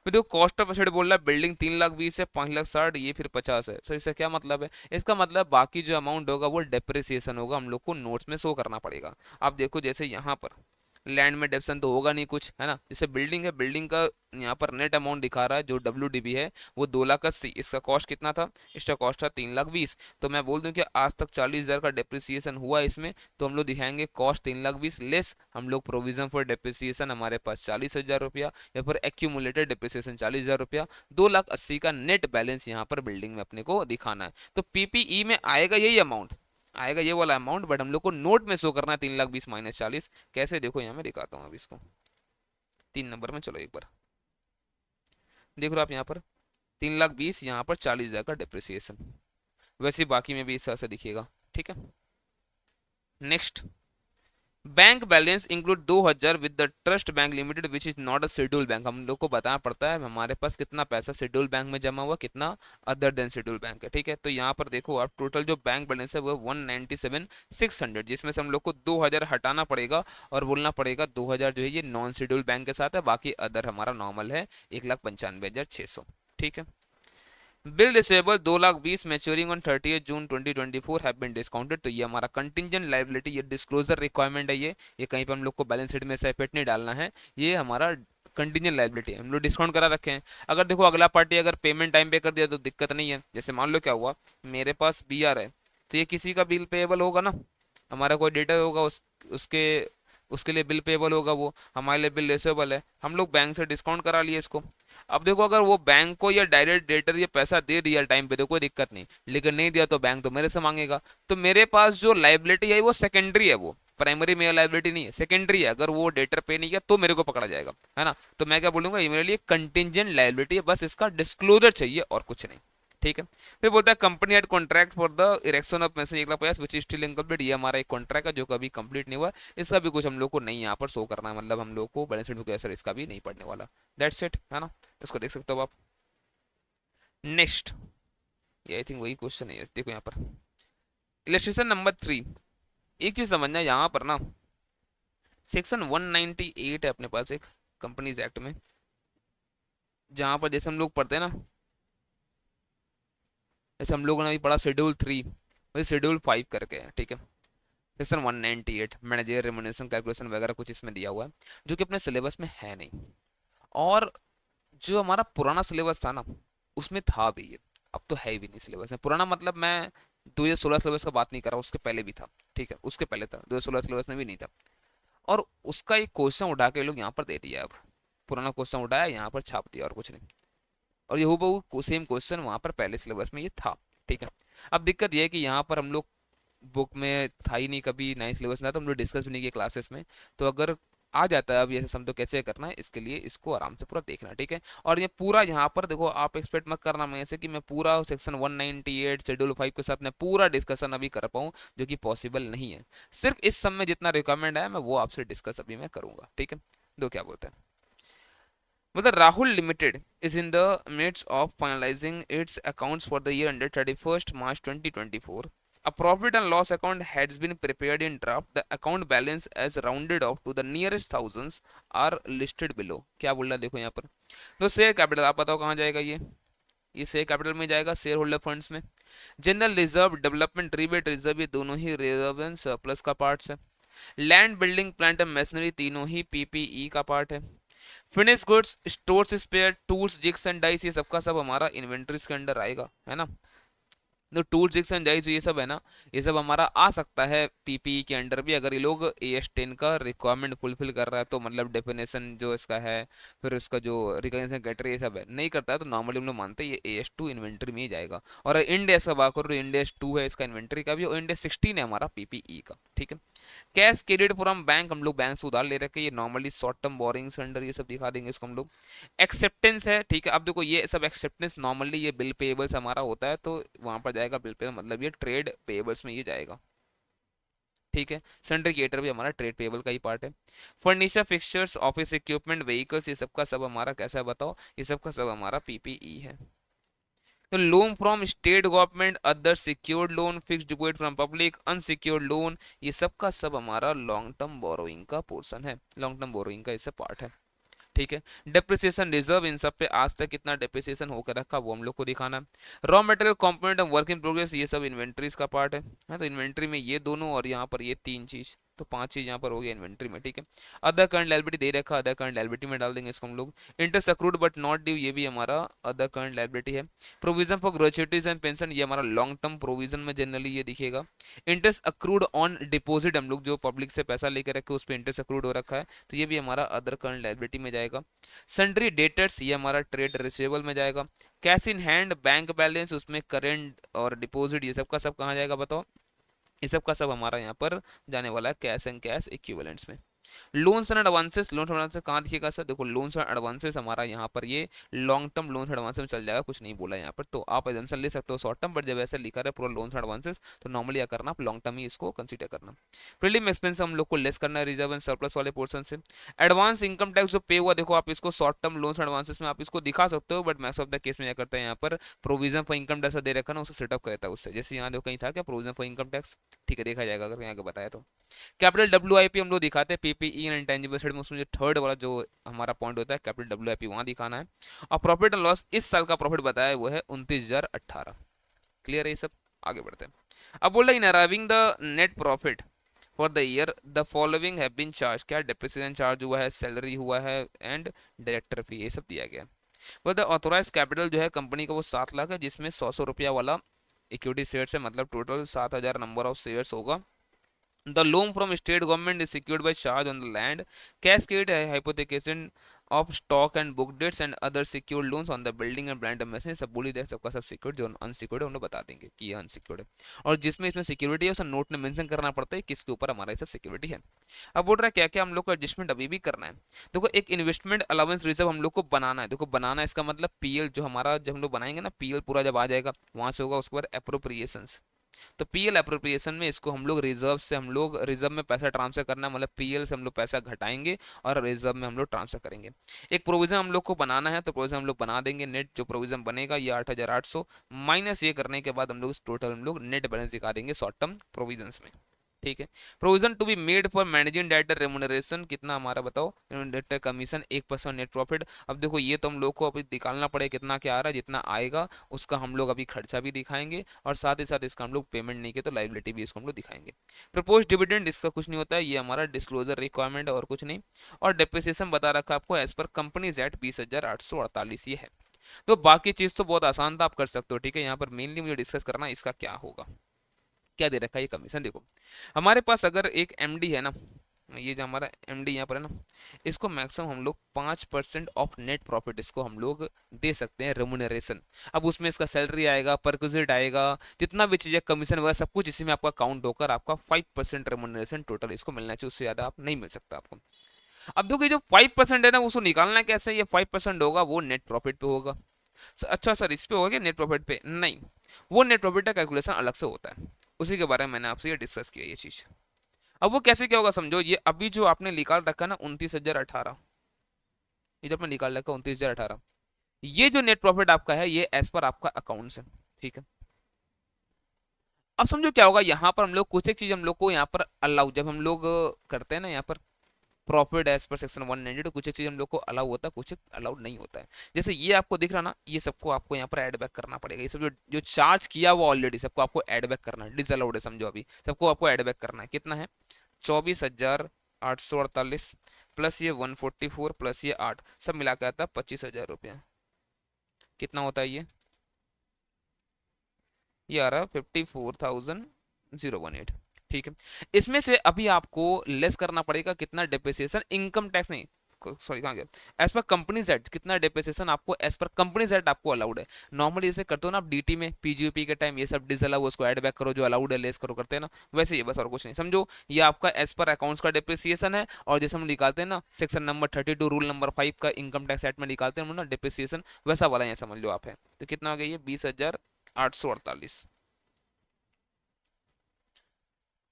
फिर देखो कॉस्ट ऑफ एसेट बोल रहा है बिल्डिंग 3,20,000 है, 5,60,000 ये फिर 50 है। सर इसका क्या मतलब है, इसका मतलब बाकी जो अमाउंट होगा वो डेप्रिसिएशन होगा, हम लोग को नोट्स में शो करना पड़ेगा। आप देखो जैसे यहाँ पर लैंड में डेप्सन तो होगा नहीं कुछ, है ना, जैसे बिल्डिंग है, बिल्डिंग का यहाँ पर नेट अमाउंट दिखा रहा है जो WDB है वो 2,80,000, इसका कॉस्ट कितना था, इसका कॉस्ट था 3,20,000। तो मैं बोल दूं कि आज तक 40,000 का डेप्रिसिएशन हुआ इसमें, तो हम लोग दिखाएंगे कॉस्ट 3,20,000 लेस हम लोग प्रोविजन फॉर डेप्रिसिएशन हमारे पास 40,000 रुपया, या फिर एक्यूमुलेटेड डेप्रिसिएशन 40,000 रुपया, 2,80,000 का नेट बैलेंस यहाँ पर बिल्डिंग में अपने को दिखाना है। तो PPE में आएगा यही अमाउंट, आएगा ये वाला अमाउंट, बट हम लोग को नोट में शो करना है 3,20,000 माइनस 40। कैसे, देखो यहाँ मैं दिखाता हूँ अब इसको 3 नंबर में। चलो एक बार देख रहे हो आप यहाँ पर 3,20,000, यहाँ पर 40,000 का डिप्रिसिएशन, वैसे बाकी में भी इस तरह से दिखेगा, ठीक है। Next, bank balance include 2,000 with the trust bank limited which is not a schedule bank. हम लोग को बताना पड़ता है हमारे पास कितना पैसा शेड्यूल बैंक में जमा हुआ, कितना अदर देन शेड्यूल बैंक है, ठीक है। तो यहाँ पर देखो आप टोटल जो बैंक बैलेंस है वो 197,600, जिसमें से हम लोग को 2,000 हटाना पड़ेगा और बोलना पड़ेगा 2,000 जो है ये नॉन शेड्यूल बैंक के साथ है, बाकी अदर हमारा नॉर्मल है 1,95,600, ठीक है। Bill receivable 2,20,000 maturing on 30 June 2024 have been discounted. तो ये हमारा कंटिंजेंट लायबिलिटी, ये डिस्क्लोजर रिक्वायरमेंट है, ये कहीं पर हम लोग को बैलेंस शीट में से इफेक्ट नहीं डालना है, ये हमारा कंटिंजेंट लायबिलिटी हम लोग डिस्काउंट करा रखे हैं। अगर देखो अगला पार्टी अगर पेमेंट टाइम पे कर दिया तो दिक्कत नहीं है। जैसे मान लो क्या हुआ, मेरे पास BR है, तो ये किसी का बिल पेएबल होगा ना, हमारा कोई डेटा होगा उसके उसके लिए बिल पेएबल होगा, वो हमारे लिए बिल रिसीवेबल है, हम लोग बैंक से डिस्काउंट करा लिए इसको। अब देखो अगर वो बैंक को या डायरेक्ट डेटर ये पैसा दे दिया टाइम पे तो कोई दिक्कत नहीं, लेकिन नहीं दिया तो बैंक तो मेरे से मांगेगा। तो मेरे पास जो लाइबिलिटी है वो सेकेंडरी है, वो प्राइमरी मेरा लाइबिलिटी नहीं है, सेकेंडरी है। अगर वो डेटर पे नहीं किया तो मेरे को पकड़ा जाएगा, है ना। तो मैं क्या बोलूंगा, ये मेरे लिए कंटिंजेंट लाइबिलिटी है, बस इसका डिस्क्लोजर चाहिए और कुछ नहीं, ठीक है। फिर बोलता है company had contract for the erection of message 1,50,000 which is still incomplete. ये हमारा एक कॉन्ट्रैक्ट है जो कभी कंप्लीट नहीं हुआ, इसका भी कुछ हम लोग को नहीं यहाँ पर शो करना है, मतलब हम लोग को बैलेंस शीट में असर इसका भी नहीं पड़ने वाला। दैट्स इट, है ना, इसको देख सकते हो आप। नेक्स्ट, ये आई थिंक वही क्वेश्चन है, देखो यहाँ पर इलस्ट्रेशन नंबर 3। एक चीज समझना यहाँ पर ना, सेक्शन 198 है अपने पास एक कंपनीज एक्ट में, जहाँ पर जैसे हम लोग पढ़ते हैं ना, जैसे हम लोगों ने अभी पढ़ा शेड्यूल 3, वही शेड्यूल 5 करके है, ठीक है। सेक्शन 198 मैनेजर रेम्युनरेशन कैलकुलेशन वगैरह कुछ इसमें दिया हुआ है, जो कि अपने सिलेबस में है नहीं, और जो हमारा पुराना सिलेबस था ना उसमें था भी ये, अब तो है भी नहीं सिलेबस में। पुराना मतलब मैं 2016 सिलेबस का बात नहीं कर रहा, उसके पहले भी था, ठीक है, उसके पहले था 2016 सिलेबस में भी नहीं था, और उसका एक क्वेश्चन उठा के लोग यहाँ पर दे दिया। अब पुराना क्वेश्चन उठाया यहाँ पर छाप दिया और कुछ नहीं, और ये हूबहू सेम क्वेश्चन वहाँ पर पहले सिलेबस में ये था, ठीक है। अब दिक्कत ये है कि यहाँ पर हम लोग बुक में था ही नहीं कभी, नए सिलेबस में था तो हम लोग डिस्कस भी नहीं किए क्लासेस में, तो अगर आ जाता है अब ये सम तो कैसे करना है, इसके लिए इसको आराम से पूरा देखना, ठीक है। और ये पूरा यहाँ पर देखो आप एक्सपेक्ट मत करना मैं ऐसे कि मैं पूरा सेक्शन 198 शेड्यूल 5 के साथ मैं पूरा डिस्कशन अभी कर पाऊँ, जो कि पॉसिबल नहीं है। सिर्फ इस सब में जितना रिक्वायरमेंट है मैं वो आपसे डिस्कस अभी मैं करूँगा, ठीक है। दो क्या बोलते हैं, मतलब Rahul limited is in the midst of finalizing its accounts for the year ended 31st March 2024. A profit and loss account has been prepared in draft. The account balance as rounded off to the nearest thousands are listed below. क्या बोल रहा है देखो यहाँ पर, तो share capital आप बताओ कहाँ जाएगा ये शेयर कैपिटल में जाएगा, शेयर होल्डर फंड्स में। General reserve, development rebate reserve, ये दोनों ही रिजर्व एंड सरप्लस का पार्ट्स है। Land, building, plant and machinery तीनों ही PPE का पार्ट है। Finish goods, stores, spare, tools, jigs and dies, ये सबका सब हमारा इन्वेंट्रीज के अंडर आएगा, है ना। तो टूल जिग्स एंड डाइस ये सब है ना, ये सब हमारा आ सकता है पीपीई के अंडर भी, अगर ये लोग AS10 का रिक्वायरमेंट फुलफिल कर रहा है तो, मतलब डेफिनेशन जो इसका है, फिर इसका जो रिकॉग्निशन क्राइटेरिया ये सब है, नहीं करता है तो नॉर्मली हम लोग मानते हैं ये AS2 इन्वेंट्री में ही जाएगा। और इंड एस का बात करो, इंड AS2 है इसका इन्वेंट्री का भी, और इंड AS16 है हमारा पीपीई का, ठीक है। कैश क्रेडिट फ्रॉम बैंक, हम लोग बैंक से उधार ले रखे, ये normally short term borrowings under ये सब दिखा देंगे इसको हम लोग। एक्सेप्टेंस है, ठीक है। अब देखो ये सब एक्सेप्टेंस नॉर्मली ये बिल पेबल्स हमारा होता है तो वहां पर जाएगा बिल पेबल, मतलब ये ट्रेड पेबल्स में ये जाएगा, ठीक है। सिंडिकेटर भी हमारा ट्रेड पेबल का ही पार्ट है। Furniture, fixtures, office equipment, vehicles, ये सब का सब हमारा कैसा है बताओ, ये सब का सब हमारा पीपीई है। तो loan from state government, other secured loan, fixed deposit from public, unsecured loan, ये सब का सब हमारा लॉन्ग टर्म बोरोइंग का पोर्शन है, लॉन्ग टर्म बोरोइंग का इससे पार्ट है, ठीक है। डेप्रिसिएशन रिजर्व, इन सब पे आज तक कितना डेप्रिसिएशन होकर रखा वो हम लोग को दिखाना है। Raw material component and work in progress, ये सब इन्वेंट्रीज का पार्ट है, तो इन्वेंट्री में ये दोनों और यहाँ पर ये तीन चीज, तो पांच चीज यहाँ पर हो गई इन्वेंट्री में, ठीक है। अदर करंट लायबिलिटी दे रखा, अदर करंट लायबिलिटी में डाल देंगे इसको हम लोग। Interest accrued but not due, ये भी हमारा अदर करंट लायबिलिटी है। प्रोविजन फॉर ग्रेचुइटीज एंड पेंशन, ये हमारा लॉन्ग टर्म प्रोविजन में जनरली ये दिखेगा। इंटरेस्ट अक्रूड ऑन डिपॉजिट, हम लोग जो पब्लिक से पैसा लेकर रखे उस पर इंटरेस्ट अक्रूड हो रखा है, तो ये भी हमारा अदर करंट लायबिलिटी में जाएगा। सन्ड्री डेटर्स, ये हमारा ट्रेड रिसीवेबल में जाएगा। Cash in hand, bank balance, उसमें करेंट और डिपॉजिट, ये सब का सब कहाँ जाएगा बताओ, ये सब का सब हमारा यहाँ पर जाने वाला है कैश एंड कैश इक्विवेलेंट्स में। Loans and advances, loan advances कहाँ दिखेगा सर, देखो लोन्स एंड एडवांसेस हमारा यहाँ पर ये लॉन्ग टर्म लोन एडवांसेस में चल जाएगा, कुछ नहीं बोला यहाँ पर, तो आप एग्जाम्पल ले सकते हो शॉर्ट टर्म, बट जब ऐसे लिखा है पूरा लोन्स एंड एडवांसेस तो नॉर्मली क्या करना, आप लॉन्ग टर्म ही इसको कंसीडर करना। प्रीलिम एक्सपेंस हम लोग को लेस करना है रिजर्व एंड सरप्लस वाले पोर्शन से। एडवांस इनकम टैक्स जो पे हुआ, देखो आप इसको शॉर्ट टर्म लोन्स एडवांसेस में आप इसको दिखा सकते हो, but max of the case में क्या करता है यहाँ पर प्रोविजन फॉर इनकम टैक्स दे रखा ना, उससे सेटअप करता है उससे, जैसे यहाँ देखो कहीं था क्या प्रोविजन फॉर इनकम टैक्स, ठीक है देखा जाएगा अगर यहाँ का बताया तो। कैपिटल WIP हम लोग दिखाते हैं पीपीई एंड इंटेंजिबल एसेट में, उसमें जो थर्ड वाला जो हमारा पॉइंट होता है कैपिटल WIP वहां दिखाना है। और प्रॉफिट एंड लॉस, इस साल का प्रॉफिट बताया है वो है 29,018। क्लियर है ये सब, आगे बढ़ते हैं। अब बोल रहे in arriving the net profit for the year the following have been charge, क्या डेप्रिसिएशन चार्ज हुआ है, सैलरी हुआ है एंड डायरेक्टर फी, ये सब दिया गया है। वो द ऑथोराइज कैपिटल जो है कंपनी का वो 7 लाख है, जिसमें 100 रुपया वाला इक्विटी शेयर है, मतलब टोटल 7,000 नंबर ऑफ शेयर्स होगा। The loan from state government is secured by charge on the land. Cash credit hypothecation of stock and book debts and other secured loans on the building and plant and machinery, सब बोली दे सबका सब secured, जो unsecured है उन्हें बता देंगे कि ये अनसिक्योर्ड है। और जिसमें इसमें सिक्योरिटी है उसका नोट में मेंशन करना पड़ता है किसके ऊपर हमारा ये सब सिक्योरिटी है। अब बोल रहा है क्या क्या हम लोग को एडजस्टमेंट अभी भी करना है। देखो एक इन्वेस्टमेंट अलाउंस रिजर्व हम लोग को बनाना है, देखो बनाना इसका मतलब PL जो हमारा जब हम लोग बनाएंगे ना, PL पूरा जब आ जाएगा वहां से होगा उसके बाद अप्रोप्रिएशंस, तो PL अप्रोप्रिएशन में इसको हम लोग रिजर्व से हम लोग रिजर्व में पैसा ट्रांसफर करना है, मतलब PL से हम लोग पैसा घटाएंगे और रिजर्व में हम लोग ट्रांसफर करेंगे। एक प्रोविजन हम लोग को बनाना है, तो प्रोविजन हम लोग बना देंगे। नेट जो प्रोविजन बनेगा ये 8,800 माइनस ये करने के बाद हम लोग टोटल हम लोग नेट बैलेंस दिखा देंगे शॉर्ट टर्म प्रोविजन में, ठीक है। Provision to be made for managing director remuneration, कितना हमारा बताओ, डायरेक्टर कमीशन 1% नेट प्रॉफिट। अब देखो ये तो हम लोग को अभी निकालना पड़ेगा कितना क्या आ रहा है, जितना आएगा उसका हम लोग अभी खर्चा भी दिखाएंगे और साथ ही साथ इसका हम लोग पेमेंट नहीं किए तो लाइबिलिटी भी इसको हम लोग दिखाएंगे। प्रपोज डिविडेंड इसका कुछ नहीं होता है, ये हमारा डिस्क्लोजर रिक्वायरमेंट है और कुछ नहीं। और डेप्रिसिएशन बता रखा आपको एज पर कंपनीज एक्ट 20,848 ये है। तो बाकी चीज तो बहुत आसान था, आप कर सकते हो, ठीक है। यहाँ पर मेनली मुझे डिस्कस करना है इसका क्या होगा, क्या दे रखा है ये कमीशन। देखो हमारे पास अगर एक MD है ना, ये जो हमारा MD यहाँ पर है ना, इसको मैक्सिमम हम लोग 5% ऑफ नेट प्रॉफिट इसको हम लोग दे सकते हैं रेमुनरेशन। अब उसमें इसका सैलरी आएगा, परक्विजिट आएगा, जितना भी चीज़ें कमीशन वगैरह सब कुछ इसी में आपका काउंट होकर आपका 5% रेमुनरेशन टोटल इसको मिलना चाहिए, उससे ज़्यादा आप नहीं मिल सकता आपको। अब देखो ये जो 5% है ना उसको निकालना कैसे, ये 5% होगा वो नेट प्रॉफिट पे होगा। अच्छा सर इस पे होगा क्या नेट प्रॉफिट पे, नहीं, वो नेट प्रॉफिट का कैलकुलेशन अलग से होता है, उसी के बारे में मैंने आपसे ये डिस्कस किया ये चीज। अब वो कैसे क्या होगा समझो, ये अभी जो आपने निकाल रखा ना 29,018, ये जो आपने निकाल रखा 29,018, ये जो नेट प्रॉफिट आपका है ये एज पर आपका अकाउंट है, ठीक है। अब समझो क्या होगा, यहाँ पर हम लोग कुछ एक चीज हम लोग को यहाँ पर अलाउ, जब हम लोग करते हैं ना यहाँ पर प्रॉफिट एज पर सेक्शन 190, तो कुछ एक चीज हम लोग को अलाउ होता है, कुछ अलाउड नहीं होता है। जैसे ये आपको दिख रहा ना, ये सबको आपको यहाँ पर ऐड बैक करना पड़ेगा, ये सब जो जो चार्ज किया वो ऑलरेडी सबको आपको ऐड बैक करना है, डिसअलाउड है समझो, अभी सबको आपको ऐड बैक करना है। कितना है 24,848 प्लस ये 144 प्लस ये 8, सब मिला के आता है 25,000 रुपया। कितना होता है ये आ रहा है 54,018। ठीक है, इसमें से अभी आपको लेस करना पड़ेगा कितना डिप्रिसिएशन, इनकम टैक्स नहीं, सॉरी कहाँ गया, एज पर कंपनीज एक्ट कितना डिप्रिसिएशन आपको एज पर कंपनीज एक्ट आपको अलाउड है। नॉर्मली जैसे करते हो ना आप डीटी में पीजीओपी के टाइम ये सब डिसअलाउ उसको ऐड बैक करो, जो अलाउड है लेस करो, करते हैं ना, वैसे ही बस और कुछ नहीं समझो। ये आपका एज पर अकाउंट्स का डिप्रिसिएशन है, और जैसे हम निकालते हैं ना सेक्शन नंबर 32 रूल नंबर 5 का इनकम टैक्स एक्ट में निकालते हैं हम ना डिप्रिसिएशन, वैसा वाला ये समझ लो आप है। तो कितना हो गया ये 20,848।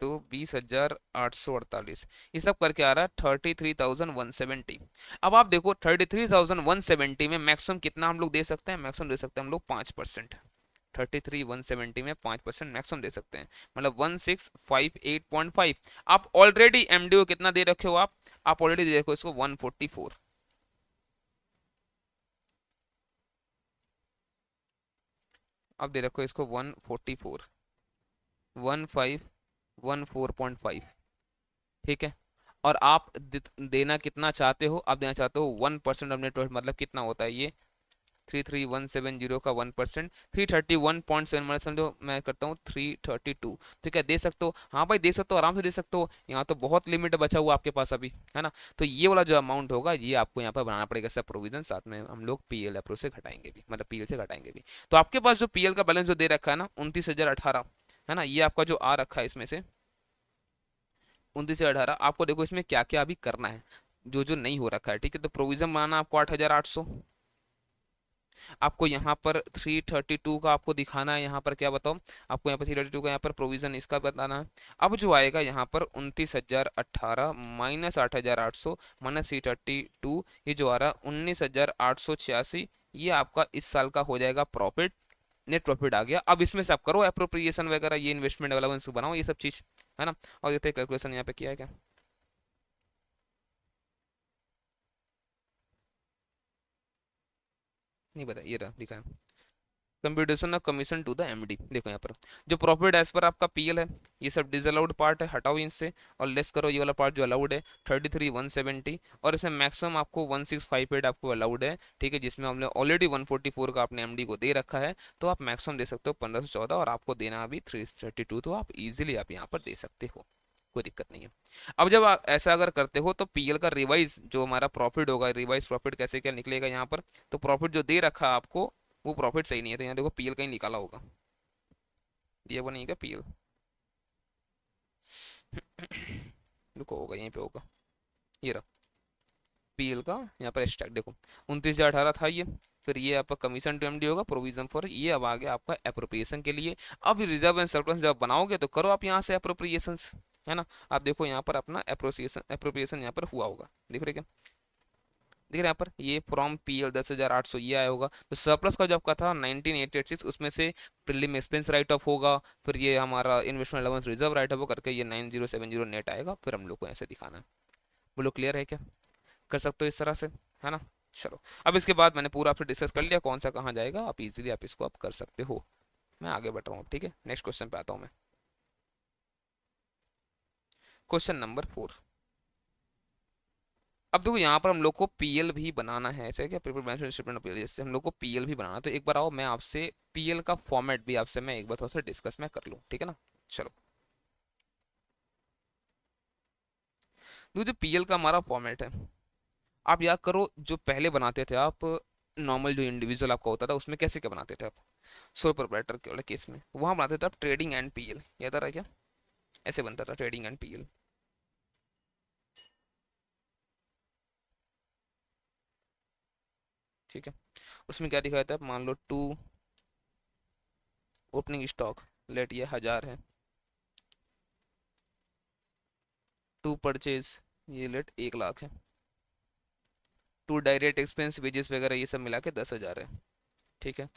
तो 20,848 ये सब करके आ रहा है 33,170। अब आप देखो 33,170 में मैक्सिमम कितना हम लोग दे सकते हैं, मैक्सिमम दे सकते हैं हम लोग 5%। 33,170 में 5% मैक्सिमम दे सकते हैं, मतलब 1658.5। आप ऑलरेडी एमडीओ कितना दे रखे हो आप ऑलरेडी दे रखे हो इसको 144। आप दे रखो इसको 144, 1514.5। ठीक है, और आप देना कितना चाहते हो, आप देना चाहते हो 1% ऑफ नेट प्रॉफिट, मतलब कितना होता है ये 33,170 का 1%, 331.7, मतलब समझो मैं करता हूँ 332। ठीक है, दे सकते हो, हाँ भाई दे सकते हो, आराम से दे सकते हो, यहाँ तो बहुत लिमिट बचा हुआ आपके पास अभी, है ना। तो ये वाला जो अमाउंट होगा ये आपको यहाँ पर बनाना पड़ेगा सब प्रोविजन, साथ में हम लोग पीएल अप्रोच से घटाएंगे भी, मतलब पीएल से घटाएंगे भी। तो आपके पास जो पीएल का बैलेंस जो दे रखा है ना 29,018, है ना, ये आपका जो आ रखा है इसमें से 29 से 18, आपको देखो इसमें क्या क्या अभी करना है, जो जो नहीं हो रखा है। ठीक है, तो प्रोविजन बनाना आपको 8,800, आपको यहाँ पर 332 का आपको दिखाना है, यहाँ पर क्या बताओ, आपको यहाँ पर 332 का यहाँ पर प्रोविजन इसका बताना है। अब जो आएगा यहाँ पर 29,018 माइनस 8,800 माइनस 332, ये जो आ रहा है 19,886, ये आपका इस साल का हो जाएगा प्रॉफिट, नेट प्रॉफिट आ गया। अब इसमें से आप करो अप्रोप्रिएशन वगैरह, ये इन्वेस्टमेंट अलाउंस बनाओ, ये सब चीज, है ना। और देखते हैं कैलकुलेशन यहाँ पे किया है क्या। नहीं पता, ये रहा दिखा, computation of commission to the MD. देखो यहाँ पर जो प्रॉफिट एज पर आपका पीएल है, ये सब डिसअलाउड पार्ट है, हटाओ इनसे और लेस करो ये वाला पार्ट जो अलाउड है 33,170, और इसमें मैक्सिमम आपको 1658 आपको अलाउड है। ठीक है, जिसमें हमने ऑलरेडी 144 का आपने एमडी को दे रखा है, तो आप मैक्सिमम दे सकते हो 1514, और आपको देना अभी 332, तो आप इजिली आप यहाँ पर दे सकते हो, कोई दिक्कत नहीं है। अब जब आप ऐसा अगर करते हो तो पीएल का रिवाइज जो हमारा प्रॉफिट होगा, रिवाइज प्रॉफिट कैसे क्या निकलेगा यहाँ पर, तो प्रॉफिट जो दे रखा है आपको वो प्रॉफिट सही नहीं है, तो यहाँ देखो पीएल कहीं निकाला होगा, दिया वो नहीं है क्या पीएल, देखो होगा यहीं पे होगा, ये रहा पीएल का यहाँ पर स्टैक देखो 29,018 था ये, फिर ये आपका कमीशन टू एमडी होगा, प्रोविजन फॉर, ये अब आ गया आपका अप्रोप्रिएशन के लिए। अब रिजर्व एंड सरप्लस जब बनाओगे तो करो आप यहाँ से अप्रोप्रिएशन, है ना। आप देखो यहाँ पर अपना अप्रोप्रिएशन अप्रोप्रिएशन यहाँ पर हुआ होगा, देख रहे क्या, देख रहे हैं यहाँ पर ये फ्रॉम पीएल 10,800 ये आया होगा। तो सरप्लस का जो आपका था 19,886, उसमें से प्रीलिम एक्सपेंस राइट ऑफ होगा, फिर ये हमारा investment allowance reserve right of करके ये 9,070 नेट आएगा, फिर हम लोग को ऐसे दिखाना है। बोलो क्लियर है क्या, कर सकते हो इस तरह से, है ना। चलो, अब इसके बाद मैंने पूरा आपसे डिस्कस कर लिया कौन सा कहाँ जाएगा, आप इजीली आप इसको आप कर सकते हो। मैं आगे बढ़ रहा हूँ, ठीक है, नेक्स्ट क्वेश्चन पे आता हूँ मैं। Question number 4। अब देखो यहाँ पर हम लोग को पीएल भी बनाना है, ऐसे क्या prepaid balance statement of PL, जैसे हम लोग को पीएल भी बनाना है। तो एक बार आओ मैं आपसे पीएल का फॉर्मेट भी आपसे मैं एक बार थोड़ा सा डिस्कस मैं कर लूँ, ठीक है ना। चलो, तो जो पीएल का हमारा फॉर्मेट है, आप याद करो जो पहले बनाते थे आप, नॉर्मल जो इंडिविजुअल आपका होता था उसमें कैसे क्या बनाते थे आप, सोल प्रोप्राइटर के वाले केस में वहाँ बनाते थे आप ट्रेडिंग एंड पीएल, याद आ रहा है क्या, ऐसे बनता था ट्रेडिंग एंड पीएल। ठीक है, उसमें क्या दिखाया था, मान लो टू ओपनिंग स्टॉक, लेट ये 1,000 है, टू परचेज, ये लेट 1,00,000 है, टू डायरेक्ट एक्सपेंस वेजेस वगैरह ये सब मिला के 10,000 है। ठीक है,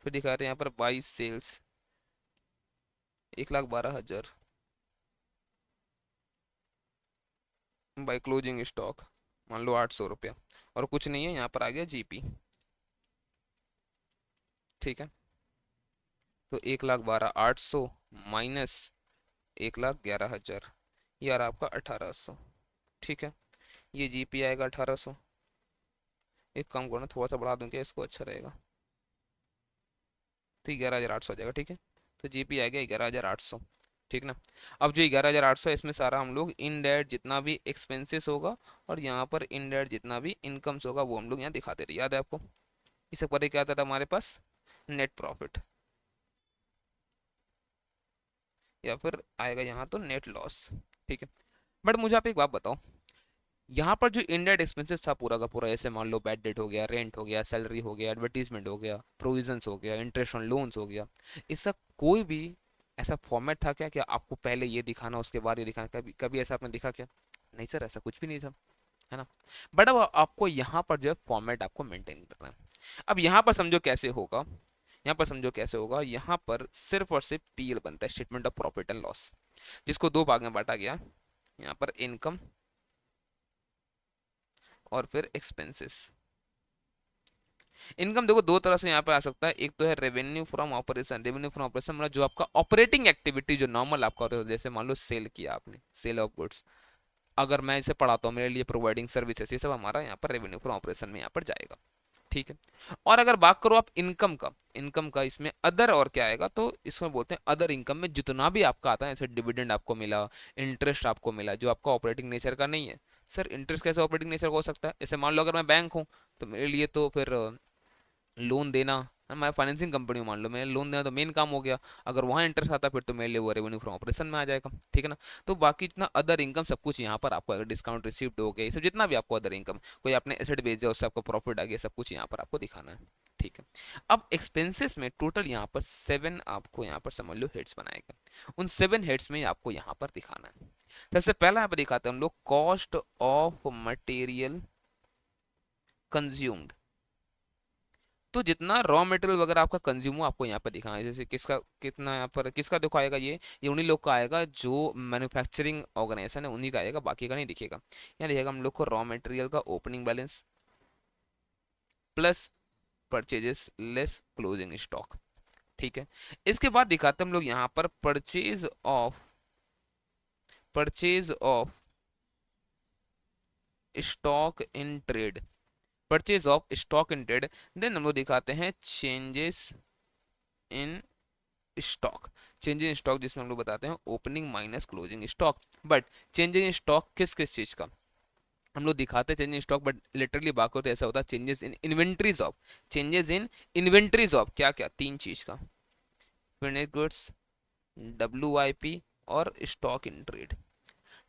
फिर दिखा रहे हैं यहाँ पर 22 सेल्स, 1,12,000 बाई क्लोजिंग स्टॉक, मान लो 800 रुपया, और कुछ नहीं है, यहाँ पर आ गया जीपी। ठीक है, तो 1,12,800 माइनस 1,11,000, ये आ रहा आपका 1,800। ठीक है, ये जीपी आएगा 1800। एक काम करो ना, थोड़ा सा बढ़ा दूं क्या इसको, अच्छा रहेगा। तो 11800 आ जाएगा, ठीक है। तो जीपी आ गया 11800, ठीक ना। अब जो 11800 है इसमें सारा हम लोग इनडायरेक्ट जितना भी एक्सपेंसेस होगा और यहाँ पर इनडायरेक्ट जितना भी इनकम्स होगा वो हम लोग यहाँ दिखाते रहे, याद है आपको। इससे पहले क्या आता था हमारे पास, नेट प्रॉफिट, या फिर आएगा यहाँ तो नेट लॉस, ठीक है। बट मुझे आप एक बात बताओ, यहाँ पर जो इनडायरेक्ट एक्सपेंसेस था पूरा का पूरा, ऐसे मान लो बैड डेट हो गया, रेंट हो गया, सैलरी हो गया, एडवर्टीजमेंट हो गया, प्रोविजंस हो गया, इंटरेस्ट ऑन लोन्स हो गया, इसका कोई भी ऐसा फॉर्मेट था क्या, आपको पहले ये दिखाना उसके बाद ये दिखाना, कभी कभी ऐसा आपने दिखा क्या? नहीं सर, ऐसा कुछ भी नहीं था, है ना। बट अब आपको यहाँ पर जो है फॉर्मेट आपको मेंटेन करना है। अब यहाँ पर समझो कैसे होगा, यहाँ पर समझो कैसे होगा, यहाँ पर सिर्फ और सिर्फ पीएल बनता है, statement of profit and loss, जिसको दो भाग में बांटा गया, यहाँ पर इनकम और फिर एक्सपेंसेस। इनकम देखो दो तरह से यहाँ पे आ सकता है, एक तो है revenue from operation. Revenue from operation मतलब जो आपका ऑपरेटिंग एक्टिविटी जो नॉर्मल आपका होता है, जैसे मान लो सेल किया आपने, सेल ऑफ गुड्स, अगर मैं इसे पढ़ाता हूँ मेरे लिए प्रोवाइडिंग सर्विसेज, ये सब हमारा यहाँ पर रेवेन्यू फ्रॉम ऑपरेशन में यहाँ पर जाएगा, ठीक है। और अगर बात करो आप इनकम का, इनकम का इसमें अदर और क्या आएगा, तो इसमें बोलते हैं अदर इनकम में जितना भी आपका आता है, जैसे डिविडेंड आपको मिला, इंटरेस्ट आपको मिला, जो आपका ऑपरेटिंग नेचर का नहीं है। सर इंटरेस्ट कैसे ऑपरेटिंग नेचर का हो सकता है? जैसे मान लो अगर मैं बैंक हूँ तो मेरे लिए तो फिर लोन देना, मैं फाइनेंसिंग कंपनी हूँ मान लो, मैं लोन देना तो मेन काम हो गया, अगर वहाँ इंटरेस्ट आता फिर तो मेरे लिए वो रेवेन्यू फ्रॉम ऑपरेशन में आ जाएगा, ठीक है ना। तो बाकी जितना अदर इनकम सब कुछ यहाँ पर आपको, अगर डिस्काउंट रिसिप्ट हो गया, ये सब जितना भी आपको अदर इनकम, कोई आपने एसेट बेच दिया उससे आपको प्रॉफिट आ गया, सब कुछ यहाँ पर आपको दिखाना है, ठीक है। अब एक्सपेंसेस में टोटल यहाँ पर 7 आपको यहाँ पर समझ लो हेड्स बनाएगा, उन 7 हेड्स में आपको यहाँ पर दिखाना है। सबसे पहला यहाँ पर दिखाते हैं हम लोग कॉस्ट ऑफ मटेरियल कंज्यूम्ड। तो जितना रॉ मटेरियल वगैरह आपका कंज्यूम हो आपको यहाँ पर दिखाना है, जैसे किसका कितना यहाँ पर किसका देखो आएगा, ये उन्हीं लोग का आएगा जो मैन्युफैक्चरिंग ऑर्गेनाइजेशन है, उन्हीं का आएगा, बाकी का नहीं दिखेगा। यहाँ दिखेगा हम लोग को रॉ मटेरियल का opening balance plus purchases less closing stock, ठीक है। इसके बाद दिखाते हैं हम लोग यहाँ पर purchase of stock in trade, purchase of stock in trade. Then हम लोग दिखाते हैं changes in stock, change in stock जिसमें हम लोग बताते हैं opening minus closing stock. But change in stock किस किस चीज का हम लोग दिखाते हैं change in stock, but literally बात करते ऐसा होता है changes in inventories of, changes in inventories of क्या क्या, तीन चीज का, फिनिश गुड्स, डब्ल्यूआईपी और स्टॉक इन ट्रेड।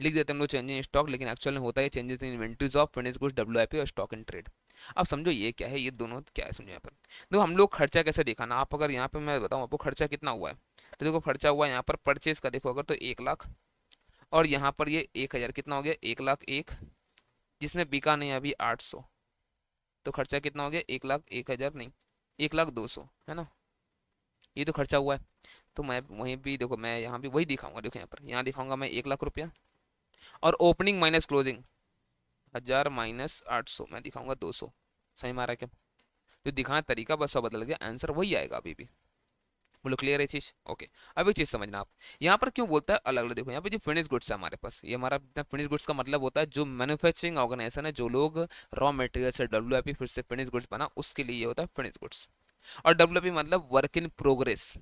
लिख देते हैं हम लोग चेंज इन स्टॉक, लेकिन एक्चुअल में होता है changes in inventories of, finish goods, WIP और स्टॉक इन ट्रेड। अब समझो ये क्या है, ये दोनों क्या है समझो यहाँ पर। देखो हम लोग खर्चा कैसे दिखाना, आप अगर यहाँ पे मैं बताऊँ आपको खर्चा कितना हुआ है, तो देखो खर्चा हुआ है यहाँ पर परचेज का, देखो अगर तो 1 लाख, और यहाँ पर ये 1000, कितना हो गया 1 लाख 1, जिसमें बिका नहीं अभी 800, तो खर्चा कितना हो गया 1 लाख 1000 नहीं, 1 लाख 200, है ना। ये तो खर्चा हुआ है, तो मैं वहीं भी देखो मैं यहाँ भी वही दिखाऊंगा, देखो यहाँ पर यहाँ दिखाऊंगा मैं 1 लाख रुपया, और ओपनिंग माइनस क्लोजिंग 1000 माइनस 800 मैं दिखाऊंगा 200। सही मारा क्या? जो दिखाने तरीका बस सब बदल गया, आंसर वही आएगा अभी भी। बोलो क्लियर है चीज? ओके। अब एक चीज समझना आप, यहाँ पर क्यों बोलता है अलग अलग, देखो यहाँ पे जो फिनिश गुड्स है हमारे पास, ये हमारा फिनिश गुड्स का मतलब होता है जो मैन्युफैक्चरिंग ऑर्गेनाइजेशन है, जो लोग रॉ मटेरियल से डब्ल्यूआईपी फिर से फिनिश गुड्स बना, उसके लिए ये होता है फिनिश गुड्स। और डब्ल्यूआईपी मतलब वर्क इन प्रोग्रेस,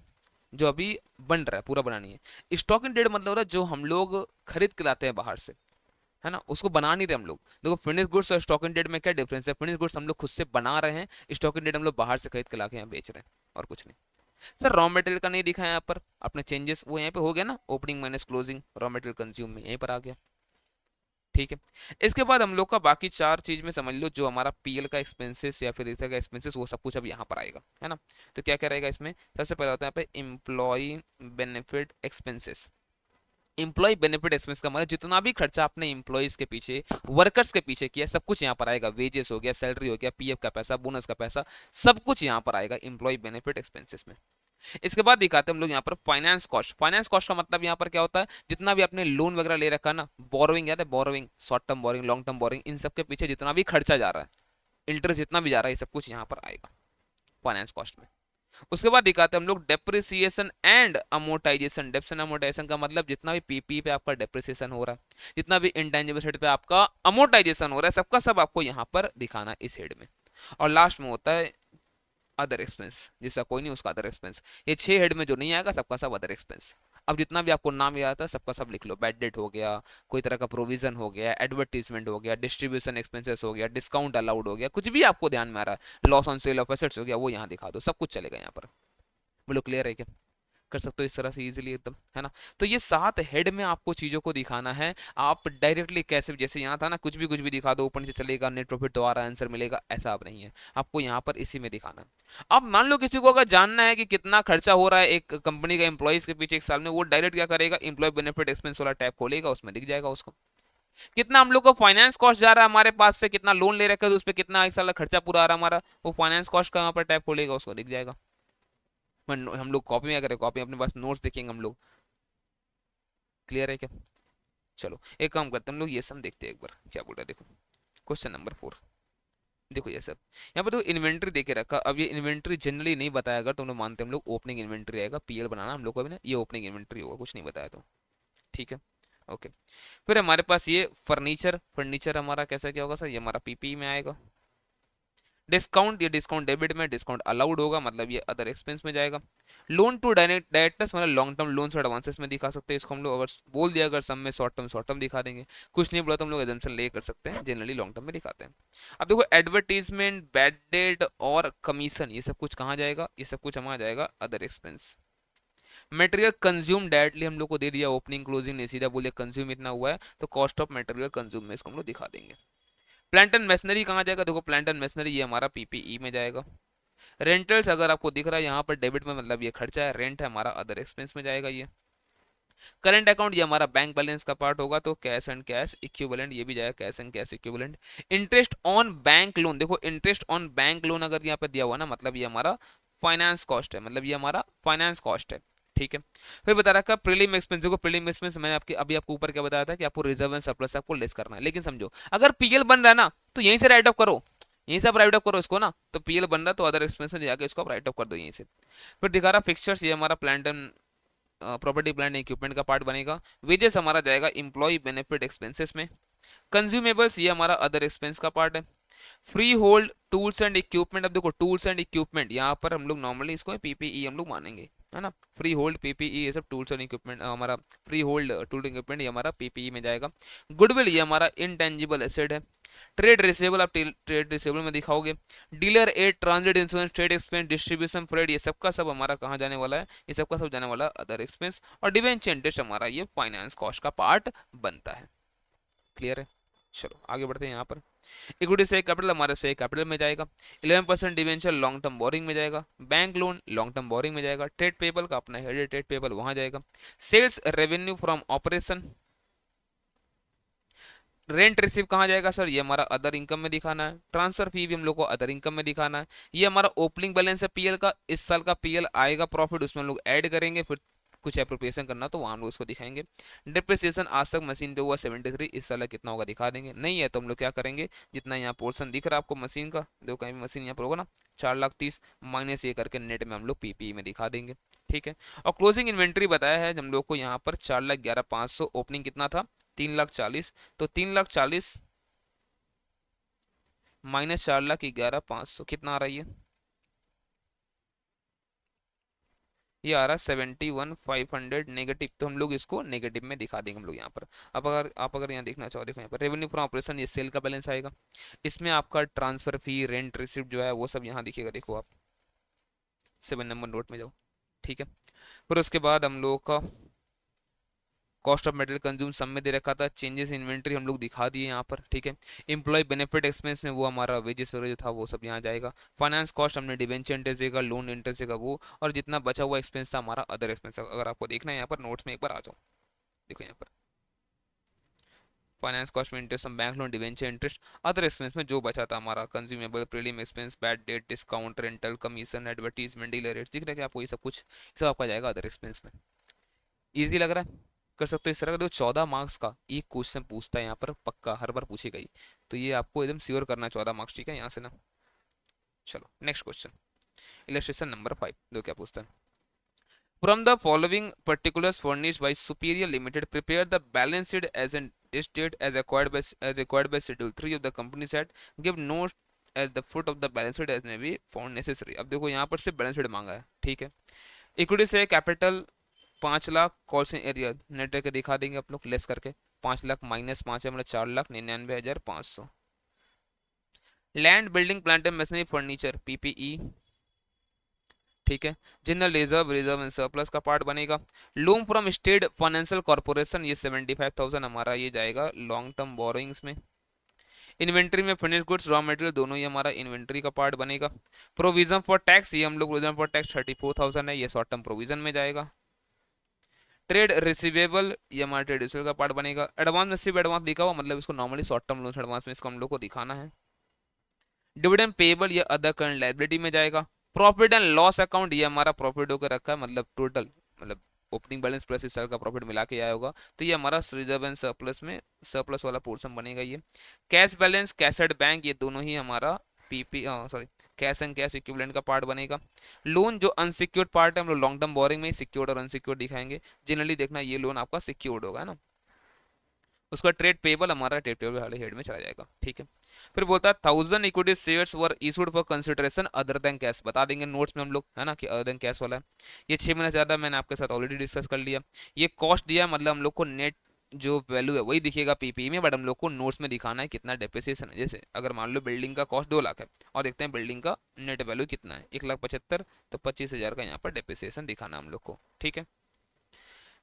जो अभी बन रहा है, पूरा बना नहीं है। स्टॉक इन ट्रेड मतलब होता है जो हम लोग खरीद के लाते हैं बाहर से, है ना, उसको बना नहीं रहे हम लोग। देखो फिनिश गुड्स और स्टॉक इन ट्रेड में क्या डिफरेंस है, फिनिश गुड्स हम लोग खुद से बना रहे हैं, स्टॉक इन ट्रेड हम लोग बाहर से खरीद के लाके यहाँ बेच रहे हैं, और कुछ नहीं। सर रॉ मटेरियल का नहीं दिखा है यहाँ पर, अपने चेंजेस वो यहाँ पे हो गया ना, opening minus closing, raw material consume में यहीं पर आ गया, ठीक है। इसके बाद हम लोग का बाकी चार चीज में समझ लो, जो हमारा पीएल का एक्सपेंसेस या फिर इधर का एक्सपेंसेस, वो सब कुछ अब यहाँ पर आएगा, है ना। तो क्या क्या रहेगा इसमें, सबसे पहले होता है यहाँ पे employee benefit expenses. Employee benefit expense का मतलब जितना भी खर्चा आपने एम्प्लॉयज के पीछे, वर्कर्स के पीछे किया, सब कुछ यहाँ पर आएगा, वेजेस हो गया, सैलरी हो गया, पीएफ का पैसा, बोनस का पैसा, सब कुछ यहाँ पर आएगा एम्प्लॉय बेनिफिट एक्सपेंसेस में। इसके बाद दिखाते हैं हम लोग यहाँ पर फाइनेंस कॉस्ट। फाइनेंस कॉस्ट का मतलब यहाँ पर क्या होता है, जितना भी आपने लोन वगैरह ले रखा है ना, बोरोइंग, याद है borrowing, short term borrowing, long term borrowing, इन सब के पीछे जितना भी खर्चा जा रहा है, इंटरेस्ट जितना भी जा रहा है, ये सब कुछ यहाँ पर आएगा फाइनेंस कॉस्ट में। उसके बाद दिखाते हैं हम लोग depreciation and amortisation. Depreciation amortisation का मतलब जितना भी पीपी पे आपका डेप्रिसिएशन हो रहा है, जितना भी इंटेंजिबल एसेट पे आपका अमोर्टाइजेशन हो रहा है, सबका सब आपको यहाँ पर दिखाना है इस हेड में। और लास्ट में होता है अदर एक्सपेंस, जिसका कोई नहीं उसका अदर एक्सपेंस। ये 6 हेड में जो नहीं आएगा सबका सब अदर एक्सपेंस। अब जितना भी आपको नाम याद आता है सबका सब लिख लो। बैड डेट हो गया, कोई तरह का प्रोविजन हो गया, एडवर्टीजमेंट हो गया, डिस्ट्रीब्यूशन एक्सपेंसेस हो गया, डिस्काउंट अलाउड हो गया, कुछ भी आपको ध्यान में आ रहा है, loss on sale of assets हो गया, वो यहाँ दिखा दो, सब कुछ चलेगा यहाँ पर। बोलो क्लियर है क्या? कर सकते हो इस तरह से इजीली एकदम, है ना। तो ये 7 हेड में आपको चीजों को दिखाना है। आप डायरेक्टली कैसे, जैसे यहाँ था ना, कुछ भी दिखा दो, ऊपर नीचे चलेगा, नेट प्रॉफिट दोबारा आंसर मिलेगा, ऐसा अब नहीं है। आपको यहाँ पर इसी में दिखाना है। अब मान लो किसी को अगर जानना है कि कितना खर्चा हो रहा है एक कंपनी का एम्प्लॉइज के पीछे एक साल में, वो डायरेक्ट क्या करेगा, एम्प्लॉय बेनिफिट एक्सपेंस वाला टैब खोलेगा, उसमें दिख जाएगा उसको। कितना हम लोग को फाइनेंस कॉस्ट जा रहा है हमारे पास से, कितना लोन ले रखा है, तो उस पर कितना एक साल का खर्चा पूरा आ रहा है हमारा, वो फाइनेंस कॉस्ट का यहाँ पर टैब खोलेगा, उसको दिख जाएगा। हम लोग कॉपी में करें, कॉपी अपने पास नोट्स देखेंगे हम लोग। क्लियर है क्या? चलो एक काम करते हैं, हम लोग ये सम देखते हैं एक बार क्या बोल रहा है। देखो क्वेश्चन नंबर 4। देखो ये सब यहाँ पर तो इन्वेंट्री देके रखा। अब ये इन्वेंट्री जनरली नहीं बताया, अगर तुम लोग मानते हैं हम लोग ओपनिंग इन्वेंट्री आएगा, पीएल बनाना हम लोग को भी ना, ये ओपनिंग इन्वेंट्री होगा, कुछ नहीं बताया तो ठीक है। ओके, फिर हमारे पास ये फर्नीचर। फर्नीचर हमारा कैसा क्या होगा सर, ये हमारा पीपी में आएगा। डिस्काउंट, ये डिस्काउंट डेबिट में, डिस्काउंट अलाउड होगा, मतलब ये अदर एक्सपेंस में जाएगा। लोन टू डायरेक्टर्स मतलब लॉन्ग टर्म लोन्स और एडवांसेस में दिखा सकते हैं इसको हम लोग। अगर बोल दिया अगर सम में शॉर्ट टर्म दिखा देंगे, कुछ नहीं बोला तो हम लोग एजम्पशन ले कर सकते हैं, जनरली लॉन्ग टर्म में दिखाते हैं। अब देखो एडवर्टीजमेंट, बैड डेट और कमीशन, ये सब कुछ कहाँ जाएगा, ये सब कुछ हमारा जाएगा other expense. Material consume directly हम लोग को दे दिया, ओपनिंग क्लोजिंग नहीं, सीधा बोले कंज्यूम इतना हुआ है, तो कॉस्ट ऑफ मटेरियल कंज्यूम में इसको हम लोग दिखा देंगे। प्लांट एंड मशीनरी कहाँ जाएगा, देखो प्लांट एंड मशीनरी ये हमारा पीपीई में जाएगा। रेंटल्स अगर आपको दिख रहा है यहाँ पर डेबिट में, मतलब ये खर्चा है, रेंट है हमारा अदर एक्सपेंस में जाएगा ये। करंट अकाउंट ये हमारा बैंक बैलेंस का पार्ट होगा, तो कैश एंड कैश इक्विवेलेंट ये भी जाएगा, cash and cash equivalent. Interest on bank loan, देखो इंटरेस्ट ऑन बैंक लोन अगर यहाँ पे दिया हुआ ना, मतलब ये हमारा फाइनेंस कॉस्ट है, मतलब ये हमारा फाइनेंस कॉस्ट है, ठीक है। फिर बता रखा प्रीलिम एक्सपेंस, देखो प्रीलिम एक्सपेंस मैंने आपके अभी आपको ऊपर क्या बताया था कि आपको रिजर्व एंड सरप्लस आपको लेस करना है, लेकिन समझो अगर पीएल बन रहा है ना, तो यहीं से राइट ऑफ करो, यहीं से आप राइट ऑफ करो इसको ना, तो पीएल बन रहा है तो अदर एक्सपेंस में जाके इसको आप राइट ऑफ कर दो यहीं से। फिर दिखा रहा फिक्सचर्स, ये हमारा plant and property plant equipment का पार्ट बनेगा। वेजेस हमारा जाएगा इम्प्लॉय बेनिफिट एक्सपेंसेस में। कंज्यूमेबल्स ये हमारा अदर एक्सपेंस का पार्ट है। Free hold tools and equipment, अब देखो टूल्स एंड इक्विपमेंट यहाँ पर हम लोग नॉर्मली इसको पीपीई हम लोग मानेंगे, है ना। फ्री होल्ड पीपीई ये सब टूल्स एंड इक्विपमेंट हमारा, फ्री होल्ड टूल इक्विपमेंट ये हमारा पीपीई में जाएगा। गुडविल ये हमारा इंटेंजिबल एसेट है। ट्रेड रिसेबल आप ट्रेड रिसेबल में दिखाओगे। Dealer ad, transit insurance, trade expense, distribution freight, ये सबका सब हमारा कहाँ जाने वाला है, ये सबका सब जाने वाला है अदर एक्सपेंस। और डिवेंचर इंटरेस्ट हमारा ये फाइनेंस कॉस्ट का पार्ट बनता है। क्लियर है? चलो आगे बढ़ते हैं यहाँ पर। इक्विटी से कैपिटल हमारे से कैपिटल में जाएगा। 11% डिवेंचर लॉन्ग टर्म बोरिंग में जाएगा। Bank loan long term boring में जाएगा। ट्रेड पेबल का अपना हेड ट्रेड पेबल वहां जाएगा। Sales revenue from operation. Rent receive कहाँ जाएगा सर, ये हमारा अदर इनकम में दिखाना है। ट्रांसफर फी भी हम लोग को अदर इनकम में दिखाना है। ये हमारा ओपनिंग बैलेंस है पीएल का, इस साल का पीएल आएगा प्रॉफिट, उसमें हम लोग ऐड करेंगे, फिर कुछ एप्रोप्रिएशन करना तो वहाँ हम लोग उसको दिखाएंगे। डिप्रिसिएशन आज तक मशीन पे हुआ 73, इस साल कितना होगा दिखा देंगे। नहीं है तो हम लोग क्या करेंगे, जितना यहाँ पोर्शन दिख रहा है आपको मशीन का, देखो कहीं भी मशीन यहाँ पर होगा ना, 4,30,000 माइनस ये करके नेट में हम लोग पीपीई में दिखा देंगे, ठीक है। और क्लोजिंग इन्वेंट्री बताया है हम लोग को यहाँ पर 4,11,500, ओपनिंग कितना था 3,40,000, तो 3,40,000 माइनस 4,11,500 कितना आ रहा है ये आ रहा है 71,500 नेगेटिव, तो हम लोग इसको नेगेटिव में दिखा देंगे हम लोग यहाँ पर। अब अगर आप यहाँ देखना चाहो, देखो यहाँ पर रेवेन्यू फ्रॉम ऑपरेशन ये सेल का बैलेंस आएगा, इसमें आपका ट्रांसफर फी रेंट रिसिप्ट जो है वो सब यहाँ दिखेगा, देखो आप 7 नंबर नोट में जाओ, ठीक है। फिर उसके बाद हम लोग का कॉस्ट ऑफ मटेरियल कंज्यूम सब में दे रखा था। चेंजेस इन्वेंट्री हम लोग दिखा दिए यहाँ पर, ठीक है। एम्प्लॉय बेनिफिट एक्सपेंस में वो हमारा वेजेस वगैरह जो था वो सब यहाँ जाएगा। फाइनेंस कॉस्ट हमने डिवेंचर इंटरेस्ट देगा, लोन इंटरेस्ट देगा वो, और जितना बचा हुआ एक्सपेंस था हमारा अदर एक्सपेंस। अगर आपको देखना है यहाँ पर नोट्स में एक बार आ जाओ, देखो यहाँ पर फाइनेंस कॉस्ट में interest, bank loan, debenture interest, other expense में जो बचा था हमारा consumable, prelim expense, bad debt, discount, rental, commission, advertisement, dealer rate, दिख रहा है कि आपको ये सब कुछ सब आपका जाएगा अदर एक्सपेंस में। ईजी लग रहा है? कर सकते हो इस तरह का। देखो 14 मार्क्स का एक क्वेश्चन पूछता है यहाँ पर, पक्का हर बार पूछेगा ही, तो ये आपको एकदम श्योर करना 14 मार्क्स, ठीक है यहाँ से ना। चलो नेक्स्ट क्वेश्चन। इलस्ट्रेशन नंबर 5 दो क्या पूछता है। From the following particulars furnished by Superior Limited, prepare the balance sheet as in this date as required by Schedule 3 of the Companies Act. Give notes at the foot of the balance sheet as may be found necessary. अब देखो यहाँ पर सिर्फ balance sheet मांगा है, ठीक है। Equity से capital 5 lakh, calls in area net करके दिखा देंगे आप लोग लेस करके। 5 लाख माइनस 5 है मतलब 4,99,500। Land building plant and machinery furniture PPE, ठीक है। General reserve reserve and surplus का पार्ट बनेगा। Loan from state financial corporation ये 75,000 हमारा ये जाएगा लॉन्ग टर्म बोरोइंग्स में। इन्वेंट्री में फिनिश गुड्स रॉ मटेरियल दोनों ही हमारा इन्वेंट्री का पार्ट बनेगा। प्रोविजन फॉर टैक्स ये हम लोग प्रोविजन फॉर टैक्स 34,000 है, ये शॉर्ट टर्म प्रोविजन में जाएगा। ट्रेड रिसीवेबल ये हमारा ट्रेड रिसीवेबल का पार्ट बनेगा। एडवांस में सिर्फ एडवांस लिखा हुआ मतलब इसको normally short term loan advance में इसको हम लोग को दिखाना है। डिविडेंड पेबल ये अदर करंट लायबिलिटी में जाएगा। प्रॉफिट एंड लॉस अकाउंट ये हमारा प्रॉफिट होकर रखा है मतलब टोटल मतलब ओपनिंग बैलेंस प्लस इस साल का प्रॉफिट मिला के आया होगा, तो ये हमारा रिजर्व एंड सरप्लस में सरप्लस वाला पोर्शन बनेगा ये। Cash balance cash at bank ये दोनों ही हमारा PP sorry cash and cash equivalent का पार्ट बनेगा। लोन जो अनसिक्योर्ड पार्ट है हम लोग लॉन्ग टर्म बोरिंग में सिक्योर्ड और अनसिक्योर्ड दिखाएंगे। जनरली देखना ये लोन आपका सिक्योर्ड होगा ना। उसका ट्रेड पेबल हमारा ट्रेड पेबल वाले हेड में चला जाएगा, ठीक है। फिर बोलता है 1000 equity shares were issued for consideration other than cash, बता देंगे नोट्स में हम लोग है ना कि अदर देन कैश वाला है। ये 6 महीने ज्यादा मैंने आपके साथ ऑलरेडी डिस्कस कर लिया। ये कॉस्ट दिया मतलब हम लोग को नेट जो वैल्यू है वही दिखेगा पीपी में, बट हम लोग को नोट्स में दिखाना है कितना डेप्रिसिएशन है। जैसे अगर मान लो बिल्डिंग का कॉस्ट 2 लाख है और देखते हैं बिल्डिंग का नेट वैल्यू कितना है 1,75,000, तो 25,000 का यहाँ पर डेप्रिसिएशन दिखाना हम लोग को, ठीक है।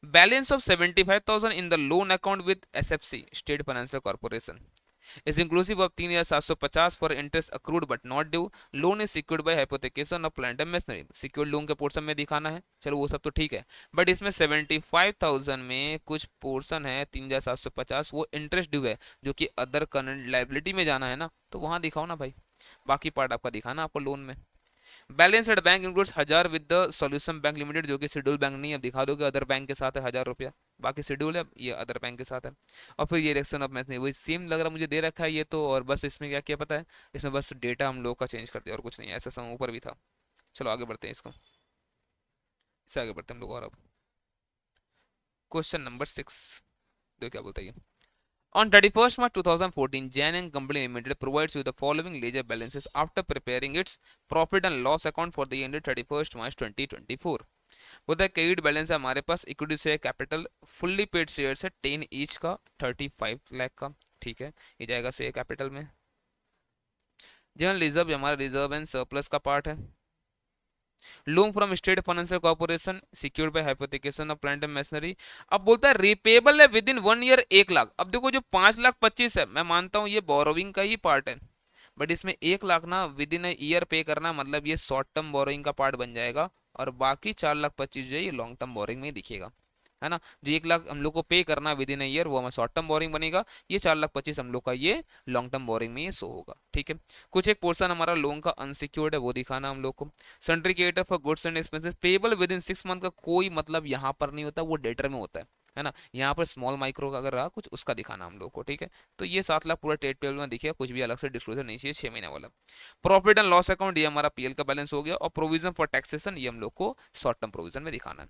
Balance of 75,000 in the loan account with SFC State Financial Corporation is inclusive of 3,750 for interest accrued but not due. Loan is secured by hypothecation of plant and machinery. Secured loan के portion में दिखाना है, चलो वो सब तो ठीक है, बट इसमें 75,000 में कुछ पोर्शन है 3,750 वो इंटरेस्ट ड्यू है जो कि अदर करंट लाइबिलिटी में जाना है ना, तो वहां दिखाओ ना भाई। बाकी पार्ट आपका दिखाना आपको लोन में। Balance at bank includes 1000 with the solution bank limited जो कि शेड्यूल बैंक नहीं है, अब दिखा दोगे अदर बैंक के साथ है 1000 रुपया, बाकी शेड्यूल है ये अदर बैंक के साथ है। और फिर ये इलेक्शन ऑफ मैथ नहीं वही सेम लग रहा मुझे दे रखा है ये तो, और बस इसमें क्या किया पता है, इसमें बस डेटा हम लोग का चेंज कर दिया और कुछ नहीं है, ऐसा सब ऊपर भी था। चलो आगे बढ़ते हैं इससे आगे बढ़ते हैं हम लोग। और अब क्वेश्चन नंबर 6 देखो क्या बोलता है ये। On 31st March 2014, Jan and Company Limited provides you the following ledger balances after preparing its profit and loss account for the year ended 31st March 2024. बोलता है क्रेडिट बैलेंस है हमारे पास इक्विटी से कैपिटल फुल्ली पेड शेयर है 10 each का 35 लाख का, ठीक है, ये जाएगा शेयर कैपिटल में। जनरल रिजर्व हमारा रिजर्व एंड सरप्लस का पार्ट है। Loan from state financial corporation secured bye hypothecation of plant and machinery. अब बोलता है रिपेबल है विद इन 1 ईयर 1 लाख। अब देखो जो 5,25,000 है मैं मानता हूँ ये बोरोविंग का ही पार्ट है, बट इसमें 1 लाख ना विद इन ईयर पे करना मतलब ये शॉर्ट टर्म बोरोइंग का पार्ट बन जाएगा, और बाकी 4,25,000 जो है ये लॉन्ग टर्म बोरोइंग में दिखेगा, है ना। जो 1 लाख हम लोग को पे करना विद इन ईयर वो हमें शॉर्ट टर्म बोरिंग बनेगा, ये 4,25,000 हम लोग का ये लॉन्ग टर्म बोरिंग में ये शो होगा, ठीक है। कुछ एक पोर्शन हमारा लोन का अनसिक्योर्ड है वो दिखाना हम लोग को। Sundry creator for goods and expenses payable with in 6 month का कोई मतलब यहाँ पर नहीं होता, वो डेटर में होता है ना। यहाँ पर स्मॉल माइक्रो का अगर रहा कुछ उसका दिखाना हम लोग को, ठीक है। तो ये 7 लाख पूरा ट्रेड पेबल में दिखेगा, कुछ भी अलग से डिस्क्लोजर नहीं चाहिए 6 महीने वाला। प्रॉफिट एंड लॉस अकाउंट ये हमारा पीएल का बैलेंस हो गया, और प्रोविजन फॉर टैक्सेशन ये हम लोग को शॉर्ट टर्म प्रोविजन में दिखाना है।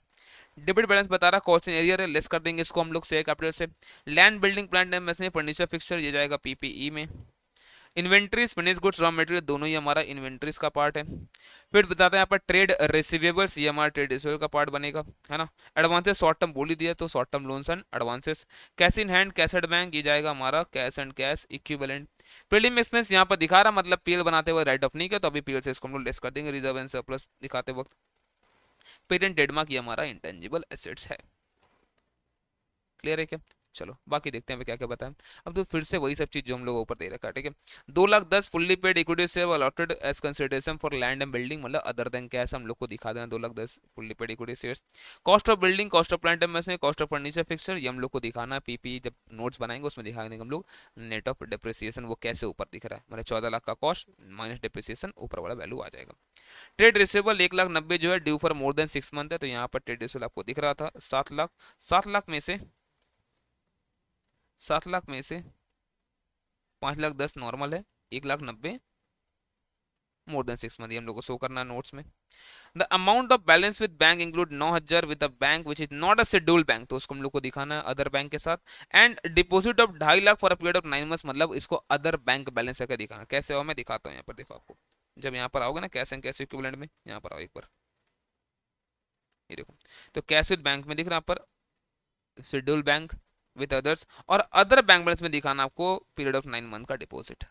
डेबिट बैलेंस बता रहा कॉस्ट इन एरिया लेस कर देंगे इसको हम लोग शेयर कैपिटल से। Land building plant and machinery furniture fixture ये जाएगा पीपीई में। Inventories finish goods raw material दोनों ही हमारा इन्वेंट्रीज का पार्ट है। फिर बताते हैं यहाँ पर ट्रेड रिसीवेबल्स ये हमारा ट्रेड रिसीवेबल का पार्ट बनेगा, है ना। एडवांसेस शॉर्ट टर्म बोल ही दिया तो short term loans and advances. Cash in hand cash at bank ये जाएगा हमारा cash and cash equivalent. Prelim expense यहाँ पर दिखा रहा मतलब पीएल बनाते हुए राइट ऑफ नहीं किया तो अभी पीएल से इसको हम लोग लेस कर देंगे रिजर्व एंड सरप्लस दिखाते वक्त। पेटेंट ट्रेडमार्क ये हमारा इंटेंजिबल एसेट्स है। क्लियर है क्या। चलो बाकी देखते हैं क्या क्या बताएं। अब तो फिर से वही सब चीज जो हम लोग ऊपर दे रखा है, ठीक है। 2,10,000 फुल्ली पेड इक्विटी से allotted as consideration for land and building मतलब अदर देन कैश हम लोग को दिखा देना 2,10,000 fully paid equity shares. Cost of building cost of plant and machinery cost of furniture fixture ये हम लोग को दिखाना है पीपी जब नोट्स बनाएंगे उसमें दिखा देंगे हम लोग। नेट ऑफ डिप्रिसिएशन वो कैसे ऊपर दिख रहा है मतलब 14 लाख का कॉस्ट माइनस डिप्रिसिएशन ऊपर वाला वैल्यू आ जाएगा। ट्रेड रिसीवेबल 1,90,000 जो है due for more then 6 month है, तो यहाँ पर ट्रेड रिसीवेबल आपको दिख रहा था 7 लाख। 7 लाख में से 5,10,000 नॉर्मल है, 1,90,000 मोर देन 6 मंथ, ये हम लोग को शो करना है नोट्स में। The amount of balance with bank include 9,000 with a bank which is not a scheduled bank, तो उसको हम लोग को दिखाना है अदर बैंक के साथ। And deposit of 2.5 lakh for a period of 9 months, मतलब इसको अदर बैंक बैलेंस करके दिखाना। कैसे हो, मैं दिखाता हूँ यहाँ पर, देखो आपको जब यहाँ पर आओगे ना कैश एंड कैश इक्विवेलेंट में, यहाँ पर आओ एक बार, ये देखो, तो कैश विद बैंक में दिख रहा है यहाँ पर शेड्यूल बैंक विद अदर्स, और अदर बैंक बैलेंस में दिखाना आपको पीरियड ऑफ 9 मंथ का डिपॉजिट।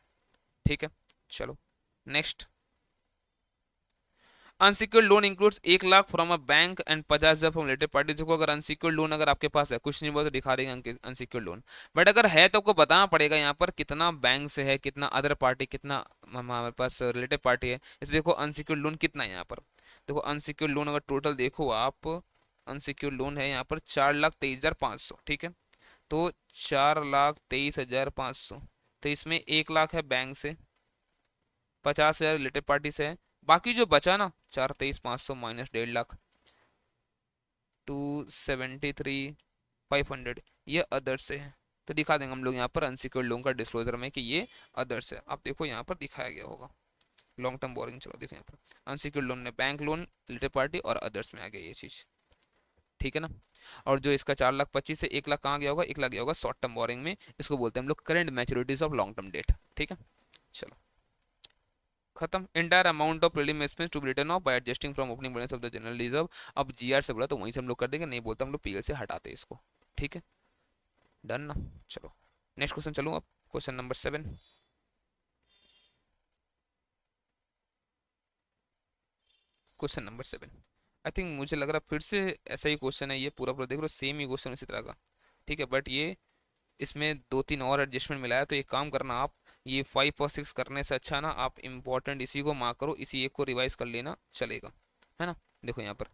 ठीक है, चलो next. Unsecured loan includes 1 lakh from a bank and 50,000 from related party. देखो अगर अनसिक्योर्ड लोन अगर आपके पास है, कुछ नहीं बोला तो दिखा देंगे अनसिक्योर्ड लोन, बट अगर है तो आपको बताना पड़ेगा यहाँ पर कितना बैंक से है, कितना अदर पार्टी, कितना हमारे पास रिलेटेड पार्टी है। इसे देखो अनसिक्योर्ड लोन कितना है यहाँ पर, देखो अनसिक्योर्ड लोन अगर टोटल देखो आप, अनसिक्योर्ड लोन है यहाँ पर 4,23,500, ठीक है, तो 4,23,500, तो इसमें 1 लाख है बैंक से, 50,000 रिलेटेड पार्टी से है, बाकी जो बचा ना 4,23,500 माइनस 1.5 लाख, 273,500, ये अदर्स से है। तो दिखा देंगे हम लोग यहाँ पर अनसिक्योर्ड लोन का डिस्क्लोजर में कि ये अदर्स है। आप देखो यहाँ पर दिखाया गया होगा लॉन्ग टर्म बोरिंग, चलो देखो यहाँ पर अनसिक्योर्ड लोन में बैंक लोन, रिलेटेड पार्टी और अदर्स में आ गया ये चीज़, ठीक है ना। और जो इसका 4,25,000 से 1 लाख कहाँ गया होगा, 1 लाख गया होगा शॉर्ट टर्म बोरिंग में, इसको बोलते हैं हम लोग current maturities of long term debt, ठीक है। चलो खत्म। Entire amount of prelim expense to be written off by adjusting from opening balance of the general reserve. अब जीआर से बोला तो वहीं से हम लोग कर देंगे, नहीं बोलता हम लोग पीएल से हटाते हैं इसको, ठीक है, डन ना। चलो नेक्स्ट क्वेश्चन चलूँ अब, question number 7। Question number 7, I think मुझे लग रहा फिर से ऐसा ही क्वेश्चन है, ये पूरा पूरा देख लो सेम ही क्वेश्चन इसी तरह का, ठीक है, बट ये इसमें 2-3 और एडजस्टमेंट मिला है। तो एक काम करना आप, ये 5 और 6 करने से अच्छा ना आप इंपॉर्टेंट इसी को मार्क करो, इसी एक को रिवाइज कर लेना चलेगा, है ना। देखो यहाँ पर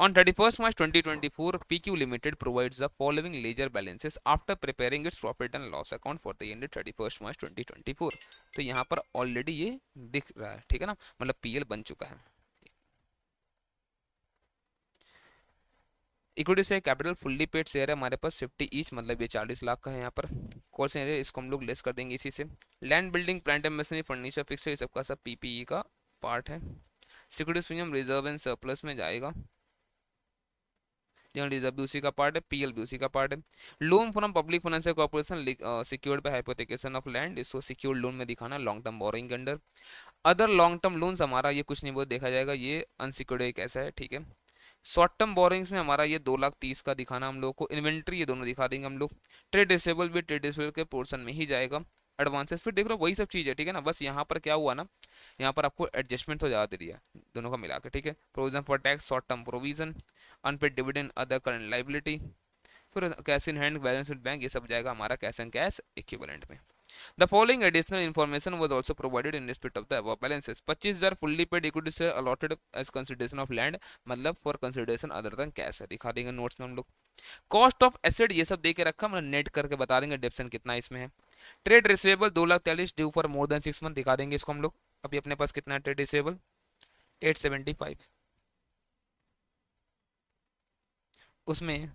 on 31st March 2024 PQ Limited provides the following ledger balances after preparing its profit and loss account for the ended 31st March 2024। तो यहाँ पर ऑलरेडी ये दिख रहा है, ठीक है ना, मतलब पीएल बन चुका है। इक्विटी से कैपिटल फुल्ली पेड शेयर है हमारे पास 50 ईच, मतलब ये 40 लाख का है यहाँ पर। कॉल शेयर है, इसको हम लोग लेस कर देंगे इसी से। Land building plant and machinery furniture fix, ये सबका सब पीपीई का पार्ट है। Securities premium reserve and surplus में जाएगा, जनरल रिजर्व भी उसी का पार्ट है, पीएल भी उसी का पार्ट है। Loan from public financial corporation secured by hypothecation of land, इसको सिक्योर्ड लोन में दिखाना लॉन्ग टर्म बोरिंग के under. Other long term loans हमारा ये कुछ नहीं बहुत देखा जाएगा, ये अनसिक्योर्ड एक ऐसा है, ठीक है। शॉर्ट टर्म बोरिंग्स में हमारा ये 2,30,000 का दिखाना हम लोग को। इन्वेंट्री ये दोनों दिखा देंगे हम लोग। ट्रेड रिसेबल भी ट्रेड रिसेबल के पोर्शन में ही जाएगा। एडवांसेस फिर देख लो वही सब चीज़ है, ठीक है ना, बस यहाँ पर क्या हुआ ना, यहाँ पर आपको एडजस्टमेंट तो ज़्यादा दे दिया दोनों का मिला के, ठीक है। Provision for tax, short term provision, unpaid dividend, other current liability, फिर cash in hand, balance with bank, ये सब जाएगा हमारा कैश एंड कैश इक्विवेलेंट में। The following additional information was also provided in respect of the above balances। 25,000 fully paid equity share allotted as consideration of land, मतलब for consideration other than cash है, दिखा देंगे notes में हम लोग। Cost of asset ये सब दे के रखा, मतलब नेट करके बता देंगे डेप्शन कितना इसमें है। Trade receivable 2,43,000 due for more then 6 month, दिखा देंगे इसको हम लोग। अभी अपने पास कितना है ट्रेड रिसेबल, 875, उसमें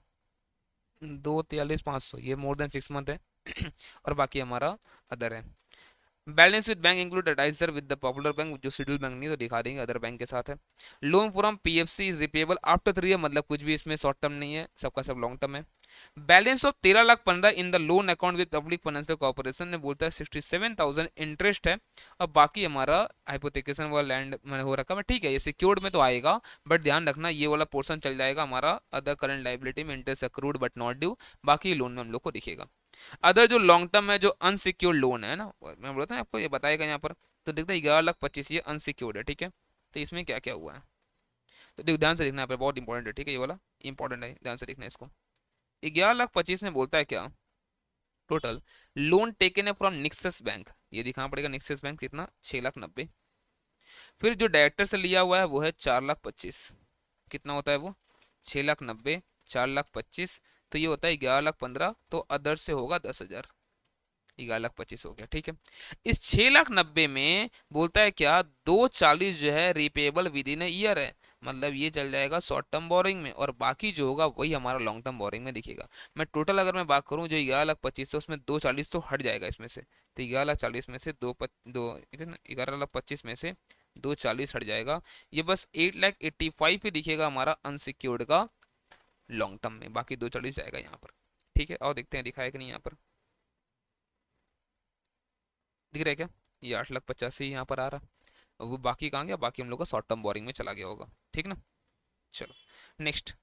2,43,500 ये मोर देन 6 मंथ है और बाकी हमारा अदर है। बैलेंस विद बैंक इंक्लूड एडाइजर विद द पॉपुलर बैंक, जो शेड्यूल बैंक नहीं तो दिखा देंगे अदर बैंक के साथ है। Loan from PFC is repayable after 3 year, मतलब कुछ भी इसमें शॉर्ट टर्म नहीं है, सबका सब लॉन्ग टर्म है। Balance of 13,15,000 in the loan account with public financial corporation ने बोलता है 67,000 इंटरेस्ट है, और बाकी हमारा हाइपोथेकेशन वाला लैंड में हो रखा है, ठीक है, ये सिक्योर्ड में तो आएगा, बट ध्यान रखना ये वाला पोर्शन चल जाएगा हमारा अदर करंट लाइबिलिटी में, interest accrued but not due, बाकी लोन में हम लोग को दिखेगा। अदर जो लॉन्ग टर्म है, जो अनसिक्योर्ड लोन है ना, मैं बोलता हूँ आपको ये बताएगा यहाँ पर, तो देखते हैं 11,25,000 ये अनसिक्योर्ड है, ठीक है। तो इसमें क्या क्या हुआ है तो देखो ध्यान से देखना है, बहुत इंपॉर्टेंट है, ठीक है, ये वाला इंपॉर्टेंट है, ध्यान से देखना है इसको। 11,25,000 में बोलता है क्या, टोटल लोन टेकन है फ्रॉम निक्सस बैंक, ये दिखाना पड़ेगा निक्सस बैंक कितना, 6,90,000। फिर जो डायरेक्टर से लिया हुआ है वो है 4,25,000, कितना होता है वो 6,90,000, 4,25,000, तो ये होता है 11,15,000, तो अदर से होगा 10,000, 11,25,000 हो गया, ठीक है। इस 6,90,000 में बोलता है क्या, 2,40,000 जो है रिपेबल विद इन ईयर है, मतलब ये चल जाएगा शॉर्ट टर्म बोरिंग में, और बाकी जो होगा वही हमारा लॉन्ग टर्म बोरिंग में दिखेगा। मैं टोटल अगर मैं बात करूँ, जो 11,25,000 उसमें 240 तो हट जाएगा इसमें से, तो 11,40 में से दो 11,25,000 में से 240 हट जाएगा। ये बस 8,85,000 ही दिखेगा हमारा अनसिक्योर्ड का लॉन्ग टर्म में, बाकी 240 जाएगा यहाँ पर। ठीक है, और देखते हैं दिखाया कि नहीं यहाँ पर, दिख रहा है क्या? ये 8,85,000 यहाँ पर आ रहा, और वो बाकी कहाँ गया? बाकी हम लोग का शॉर्ट टर्म बोरिंग में चला गया होगा। ठीक ना, चलो नेक्स्ट।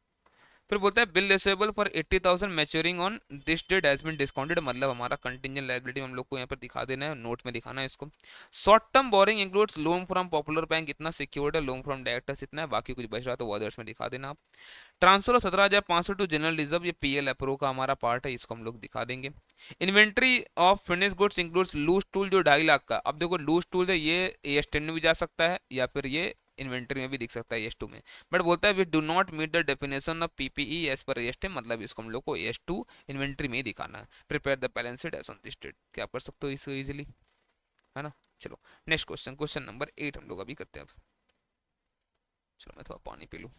फिर बोलता है bill receivable for 80,000 maturing on this date has been discounted, मतलब हमारा कंटिजेंट लायबिलिटी हम लोग को यहाँ पर दिखा देना है, नोट में दिखाना है इसको। Short term borrowing includes loan from popular bank, इतना सिक्योर्ड है, लोन फ्रॉम डायरेक्टर्स इतना है, बाकी कुछ बच रहा तो वो अदर्स में दिखा देना आप। ट्रांसफर 17,500 टू जनरल रिजर्व, ये पीएल अप्रो का हमारा पार्ट है, इसको हम लोग दिखा देंगे। Inventory of finish goods includes loose tool जो 2.5 लाख का, अब देखो लूज टूल है ये AS10 में भी जा सकता है या फिर ये इन्वेंट्री में भी दिख सकता है AS2 में, बट बोलता है we do not meet the definition of PPE as per AS10, मतलब इसको हम लोग को AS2 इन्वेंट्री में ही दिखाना है। Prepare the balance sheet as on this date, क्या कर सकते हो इसको इजीली, है ना। चलो नेक्स्ट क्वेश्चन, क्वेश्चन नंबर 8 हम लोग अभी करते हैं अब। चलो मैं थोड़ा पानी पी लूँ।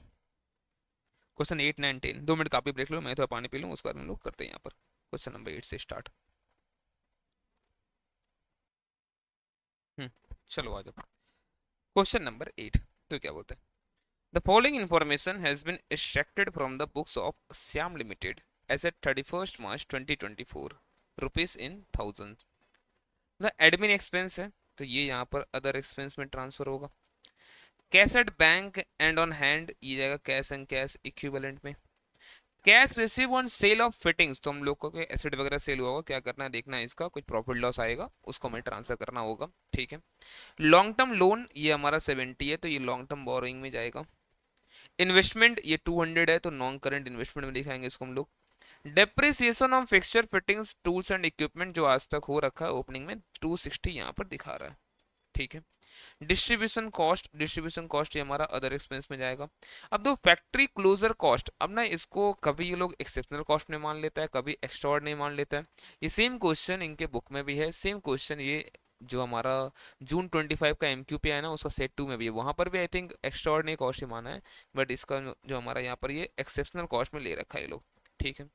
क्वेश्चन 8, 9, 10, 2 मिनट कापी ब्रेक लो, मैं थोड़ा पानी पी लूँ, उसके बाद हम लोग करते हैं यहाँ पर क्वेश्चन नंबर 8 से स्टार्ट। चलो आ जाओ। क्वेश्चन नंबर 8 तो क्या बोलते हैं, the following information has been extracted from the books of Shyam limited as at 31st March 2024, rupees in thousand. The admin expense है, तो ये यहाँ पर अदर एक्सपेंस में ट्रांसफर होगा। Cash at bank and on hand, ये जाएगा कैश एंड कैश इक्विवेलेंट में। Cash receive on sale of fittings, तो हम लोग को एसेट वगैरह सेल हुआ होगा, क्या करना है देखना है, इसका कुछ प्रॉफिट लॉस आएगा उसको हमें ट्रांसफर करना होगा। ठीक है। लॉन्ग टर्म लोन ये हमारा 70 है, तो ये लॉन्ग टर्म बोरोइंग में जाएगा। इन्वेस्टमेंट ये 200 है, तो नॉन करेंट इन्वेस्टमेंट में दिखाएंगे इसको हम लोग। Depreciation of fixture fittings tools and equipment जो आज तक हो रखा है ओपनिंग में 260 यहाँ पर दिखा रहा है। ठीक है। डिस्ट्रीब्यूशन कॉस्ट ये हमारा अदर एक्सपेंस में जाएगा। अब दो फैक्ट्री क्लोजर कॉस्ट, अब ना इसको कभी ये लोग एक्सेप्शनल कॉस्ट में मान लेता है, कभी एक्स्ट्रा नहीं मान लेता है। ये सेम क्वेश्चन इनके बुक में भी है, सेम क्वेश्चन ये जो हमारा जून 25 का MQ पे है ना, उसका सेट 2 में भी है, वहां पर भी आई थिंक एक्स्ट्रा कॉस्ट ही माना है, बट इसका जो हमारा यहाँ पर ये एक्सेप्शनल कॉस्ट में ले रखा है ये लोग। ठीक है।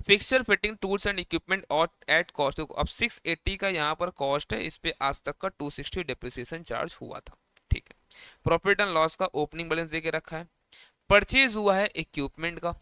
Fixture fitting tools and equipment और एट कॉस्ट, अब 680 का यहाँ पर कॉस्ट है, इस पे आज तक का 260 डिप्रिसिएशन चार्ज हुआ था। ठीक है। प्रॉफिट एंड लॉस का ओपनिंग बैलेंस देके रखा है। परचेज हुआ है इक्विपमेंट का।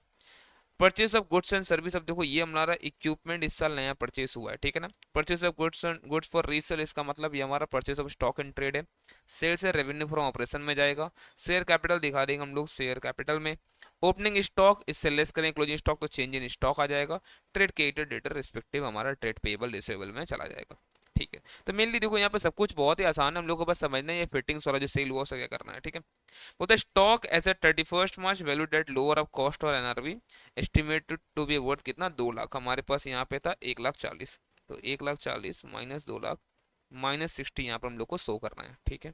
Purchase of goods and service, अब देखो ये हमारा इक्विपमेंट इस साल नया परचेज हुआ है, ठीक है ना। Purchase of goods for resale, इसका मतलब ये हमारा purchase of stock and trade है। सेल्स है रेवेन्यू फ्रॉम ऑपरेशन में जाएगा। शेयर कैपिटल दिखा देंगे हम लोग शेयर कैपिटल में। ओपनिंग स्टॉक इससे लेस करें क्लोजिंग स्टॉक तो चेंज इन स्टॉक आ जाएगा। ट्रेड क्रेडिटर डेटर रिस्पेक्टिव हमारा ट्रेड पेबल रिसीवेबल में चला जाएगा। ठीक है। तो मेनली देखो यहाँ पे सब कुछ बहुत ही आसान है, हम लोग को बस समझना है ये फिटिंग्स वाला जो सेल हुआ उसका क्या करना है। ठीक है। बोलते stock as at 31st March valued at lower of cost और NRV estimated to be worth कितना 2 लाख, हमारे पास यहाँ पे था 1,40,000, तो 1,40,000 माइनस 2 लाख माइनस 60 यहाँ पर हम लोग को शो करना है। ठीक है।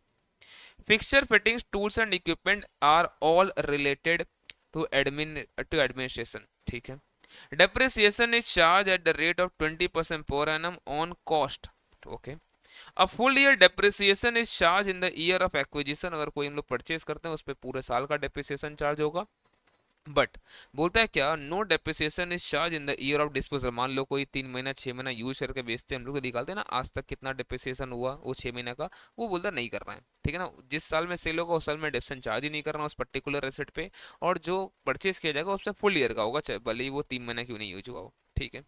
Fixture fittings tools and equipment are all related to administration. ठीक है। Depreciation is charge at the rate of 20% per annum on cost. Okay. अब full year depreciation is charge in the year of acquisition, अगर कोई हम लोग purchase करते हैं उस पर पूरे साल का डेप्रिसिएशन चार्ज होगा। बट बोलता है क्या, no depreciation is charge in the year of disposal, मान लो कोई 3 महीना 6 महीना यूज करके बेचते हैं, हम लोग निकालते हैं ना आज तक कितना डेप्रिसिएशन हुआ वो 6 महीने का, वो बोलता नहीं करना है। ठीक है ना, जिस साल में सेल होगा उस साल में डेप्रिसिएशन चार्ज ही नहीं करना उस पर्टिकुलर एसेट पे, और जो परचेज किया जाएगा उस पर फुल ईयर का होगा, चाहे भले ही वो 3 महीना क्यों नहीं यूज हुआ हो। ठीक है।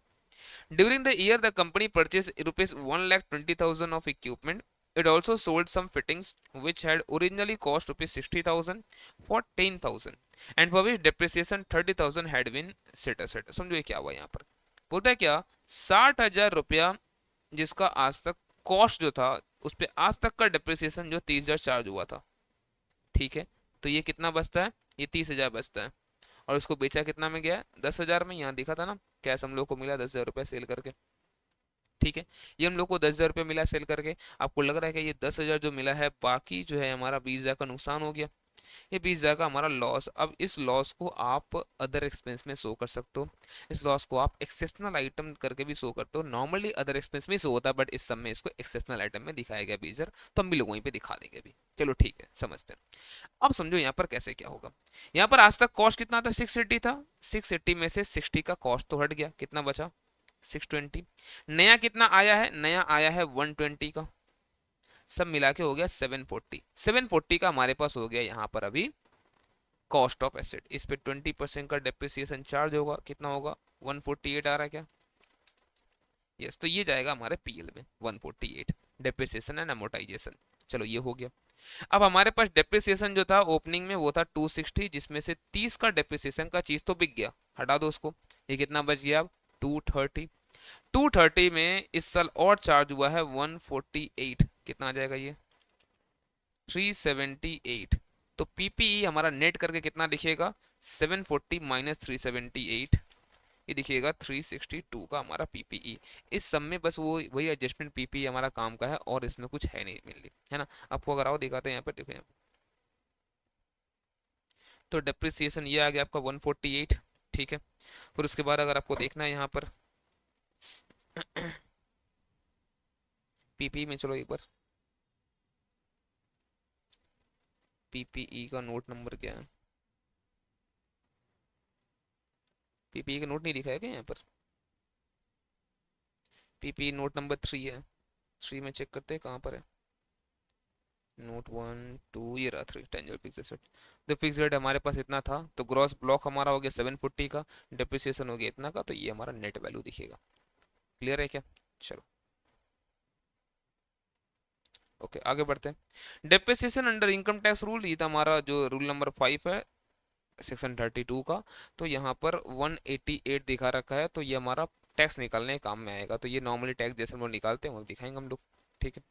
During the year, the company purchased rupees 1,20,000 of equipment. It also sold some fittings which had originally cost rupees 60,000 for 10,000 and for which depreciation 30,000 had been set aside. समझो ये क्या हुआ यहाँ पर, बोलता है क्या 60,000 रुपया जिसका आज तक कॉस्ट जो था उस पर आज तक का डिप्रिसिएशन जो 30,000 चार्ज हुआ था। ठीक है। तो ये कितना बचता है, ये 30,000 बचता है, और उसको बेचा कितना में गया 10,000 में, यहाँ दिखा था ना कैश हम लोग को मिला 10,000 रुपया सेल करके। ठीक है। ये हम लोग को 10,000 रुपया मिला सेल करके, आपको लग रहा है कि ये 10,000 जो मिला है बाकी जो है हमारा 20,000 का नुकसान हो गया। ये 20,000 का हमारा लॉस। अब इस लॉस को आप अदर एक्सपेंस में शो कर सकते हो, इस लॉस को आप एक्सेप्शनल आइटम करके भी शो करते हो। नॉर्मली अदर एक्सपेंस में शो होता है, बट इस सब में इसको एक्सेप्शनल आइटम में दिखाया गया 20,000, तो हम भी लोग वहीं पे दिखा देंगे अभी। चलो ठीक है, समझते हैं। अब समझो यहाँ पर कैसे क्या होगा। यहाँ पर आज तक कॉस्ट कितना था, 680 था। 680 में से 60 का कॉस्ट तो हट गया, कितना बचा, 620। नया कितना आया है, नया आया है 120 का, सब मिला के हो गया 740। 740 का हमारे पास हो गया यहाँ पर अभी कॉस्ट ऑफ एसेट। इस पे 20% का डेप्रिसिएशन चार्ज होगा, कितना होगा, 148 आ रहा है क्या, यस। तो ये जाएगा हमारे पीएल में 148, डेप्रिसिएशन एंड अमोर्टाइजेशन। चलो ये हो गया। अब हमारे पास डेप्रिसिएशन जो था ओपनिंग में वो था 260, जिसमें से 30 का डेप्रिसिएशन का चीज तो बिक गया, हटा दो उसको। ये कितना बच गया अब, 230। 230 में इस साल और चार्ज हुआ है 148, कितना आ जाएगा ये, 378। तो पीपीई हमारा नेट करके कितना दिखेगा, 740 माइनस 378, ये दिखेगा 362 का हमारा पीपीई। इस सब में बस वो वही एडजस्टमेंट पीपीई हमारा काम का है, और इसमें कुछ है नहीं मेनली, है ना। आपको अगर आओ दिखाते हैं यहाँ पर, देखो यहाँ पर। तो डेप्रिसिएशन ये आ गया आपका 148, ठीक है। फिर उसके बाद अगर आपको देखना है यहाँ पर पीपीई में, चलो एक बार पीपीई का नोट नंबर क्या है, पीपीई का नोट नहीं दिखाया क्या यहाँ पर, पीपीई नोट नंबर 3 है, 3 में चेक करते हैं कहाँ पर है, नोट 1 2, ये रहा 3, टेंजिबल फिक्स्ड एसेट। तो फिक्स रेट हमारे पास इतना था, तो ग्रॉस ब्लॉक हमारा हो गया 740 का, डेप्रिसिएशन हो गया इतना का, तो ये हमारा नेट वैल्यू दिखेगा। क्लियर है क्या, चलो ओके आगे बढ़ते हैं। Depreciation under income tax rule, ये था हमारा जो रूल नंबर 5 है सेक्शन 32 का। तो यहाँ पर 188 दिखा रखा है, तो ये हमारा टैक्स निकालने के काम में आएगा। तो ये नॉर्मली टैक्स जैसे हम लोग निकालते हैं वो दिखाएंगे हम लोग, ठीक है।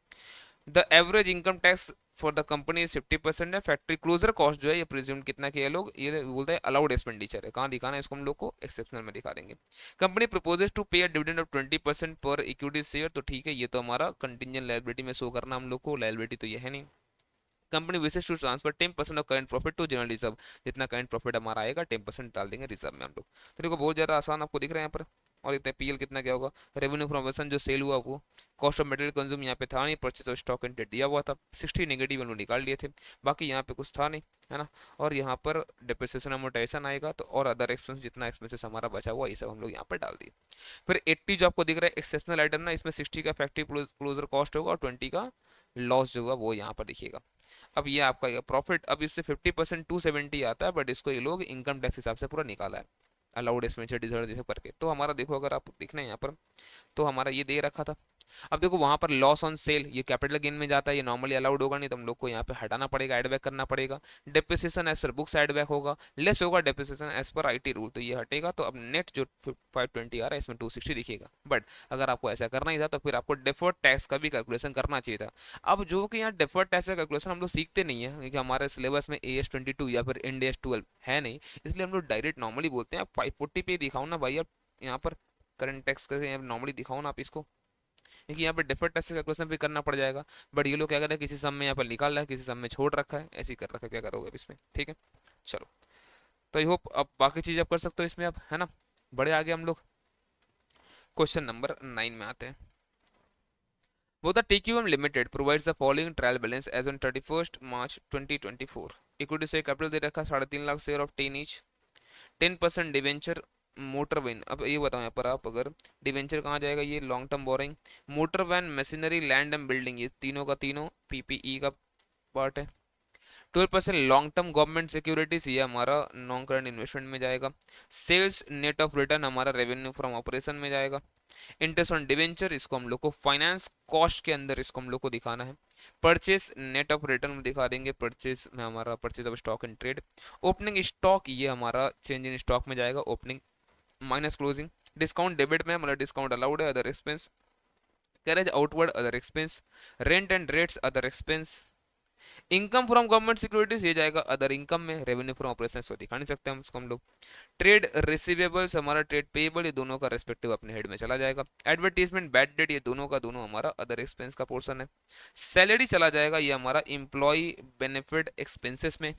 The average income tax for the company is 50% है। फैक्ट्री क्लोजर कॉस्ट जो है ये प्रिज्यूम कितना किया लोग, ये बोलते हैं अलाउड एक्सपेंडिचर है। कहाँ दिखाना है इसको हम लोग को, एक्सेप्शनल में दिखा देंगे। कंपनी प्रपोजेस टू पे अ डिविडेंड ऑफ 20% पर इक्विटी शेयर, तो ठीक है, ये तो हमारा कंटिजेंट लायबिलिटी में शो करना हम लोग को, लायबिलिटी तो ये है नहीं। Company wishes to transfer 10% of current profit to general reserve, जितना करंट प्रॉफिट हमारा आएगा 10% डाल देंगे रिजर्व में हम लोग। तो देखो बहुत ज़्यादा आसान आपको दिख रहा है यहाँ पर। और देखते हैं पीएल कितना क्या होगा। रेवेन्यू फ्रॉम ऑपरेशन जो सेल हुआ वो, कॉस्ट ऑफ मटेरियल कंज्यूम यहाँ पे था नहीं, purchase of stock and date दिया हुआ था, 60 नेगेटिव हम लोग निकाल लिए थे, बाकी यहाँ पे कुछ था नहीं, है ना। और यहाँ पर डिप्रिसिएशन अमोर्टाइजेशन आएगा, तो और अदर एक्सपेंस जितना एक्सपेंसेस हमारा बचा हुआ ये सब हम लोग यहाँ पर डाल दिए। फिर 80 जो आपको दिख रहा है एक्सेप्शनल आइटम ना, इसमें 60 का फैक्ट्री क्लोजर कॉस्ट होगा और 20 का लॉस जो होगा वो यहाँ पर दिखेगा। अब ये आपका प्रॉफिट, अब इससे 50% 270 आता है, बट इसको ये लोग इनकम टैक्स हिसाब से पूरा निकाला है, अलाउड एक्सपेंडिचर डिजर्व करके। तो हमारा देखो अगर आप देखना है यहाँ पर, तो हमारा ये दे रखा था। अब देखो वहां पर लॉस ऑन सेल ये कैपिटल गेन में जाता है, ये नॉर्मली अलाउड होगा नहीं, तो हम लोग को यहाँ पे हटाना पड़ेगा, एड बैक करना पड़ेगा। Depreciation as per books add back होगा, लेस होगा depreciation as per IT rule, तो ये हटेगा। तो अब नेट जो 520 आ रहा है इसमें 260 दिखेगा। बट अगर आपको ऐसा करना ही था तो फिर आपको डेफर्ड टैक्स का भी कैलकुलेशन करना चाहिए था। अब जो कि यहाँ डेफर्ड टैक्स का कैलकुलेशन हम लोग सीखते नहीं है, क्योंकि हमारे सिलेबस में AS 22 या फिर इंड AS 12 है नहीं, इसलिए हम लोग डायरेक्ट नॉर्मली बोलते हैं। आप 540 पे दिखाओ ना भाई, आप यहाँ पर करंट टैक्स का नॉर्मली दिखाओ ना आप इसको, क्योंकि यहाँ पे डिफर्ड टैक्स का क्वेश्चन भी करना पड़ जाएगा। बट ये लोग क्या करते हैं, किसी सम में यहाँ पर निकाल रहा है, किसी सम में छोड़ रखा है, ऐसे ही कर रखा है, क्या करोगे अब इसमें, ठीक है। चलो तो आई होप अब बाकी चीज़ आप कर सकते हो इसमें, अब है ना। बड़े आगे हम लोग क्वेश्चन नंबर 9 में आते हैं। वो the TQM limited provides the following trial balance as on 31 March 2024। Equity से कैपिटल दे रखा 3.5 lakh share of 10 each, 10% debenture, motor van. अब ये बताओ यहाँ पर आप, अगर डिवेंचर कहाँ जाएगा, ये long term borrowing, motor van, machinery, land and building, ये तीनों का तीनों पीपीई का पार्ट है। 12% लॉन्ग टर्म गवर्नमेंट सिक्योरिटीज, ये हमारा नॉन करंट इन्वेस्टमेंट में जाएगा। सेल्स नेट ऑफ रिटर्न हमारा रेवेन्यू फ्रॉम ऑपरेशन में जाएगा। इंटरेस्ट ऑन डिवेंचर, इसको हम लोग को फाइनेंस कॉस्ट के अंदर इसको हम लोग को दिखाना है। परचेस नेट ऑफ रिटर्न में दिखा देंगे, परचेस में हमारा purchase of stock and trade. Opening stock ये हमारा चेंज इन स्टॉक में जाएगा, opening minus closing. Discount debit में मतलब डिस्काउंट अलाउड है, other expense. Carriage outward other expense. Rent and rates other expense. Income from government securities ये जाएगा other income में। रेवेन्यू फ्रॉम ऑपरेशन तो दिखा नहीं सकते हम उसको हम लोग। ट्रेड रिसीवेबल्स हमारा ट्रेड पेएबल, ये दोनों का रेस्पेक्टिव अपने हेड में चला जाएगा। एडवर्टीजमेंट बैड डेट ये दोनों का दोनों हमारा अदर एक्सपेंस का पोर्शन है। सैलरी चला जाएगा ये हमारा एम्प्लॉय बेनिफिट एक्सपेंसेस में।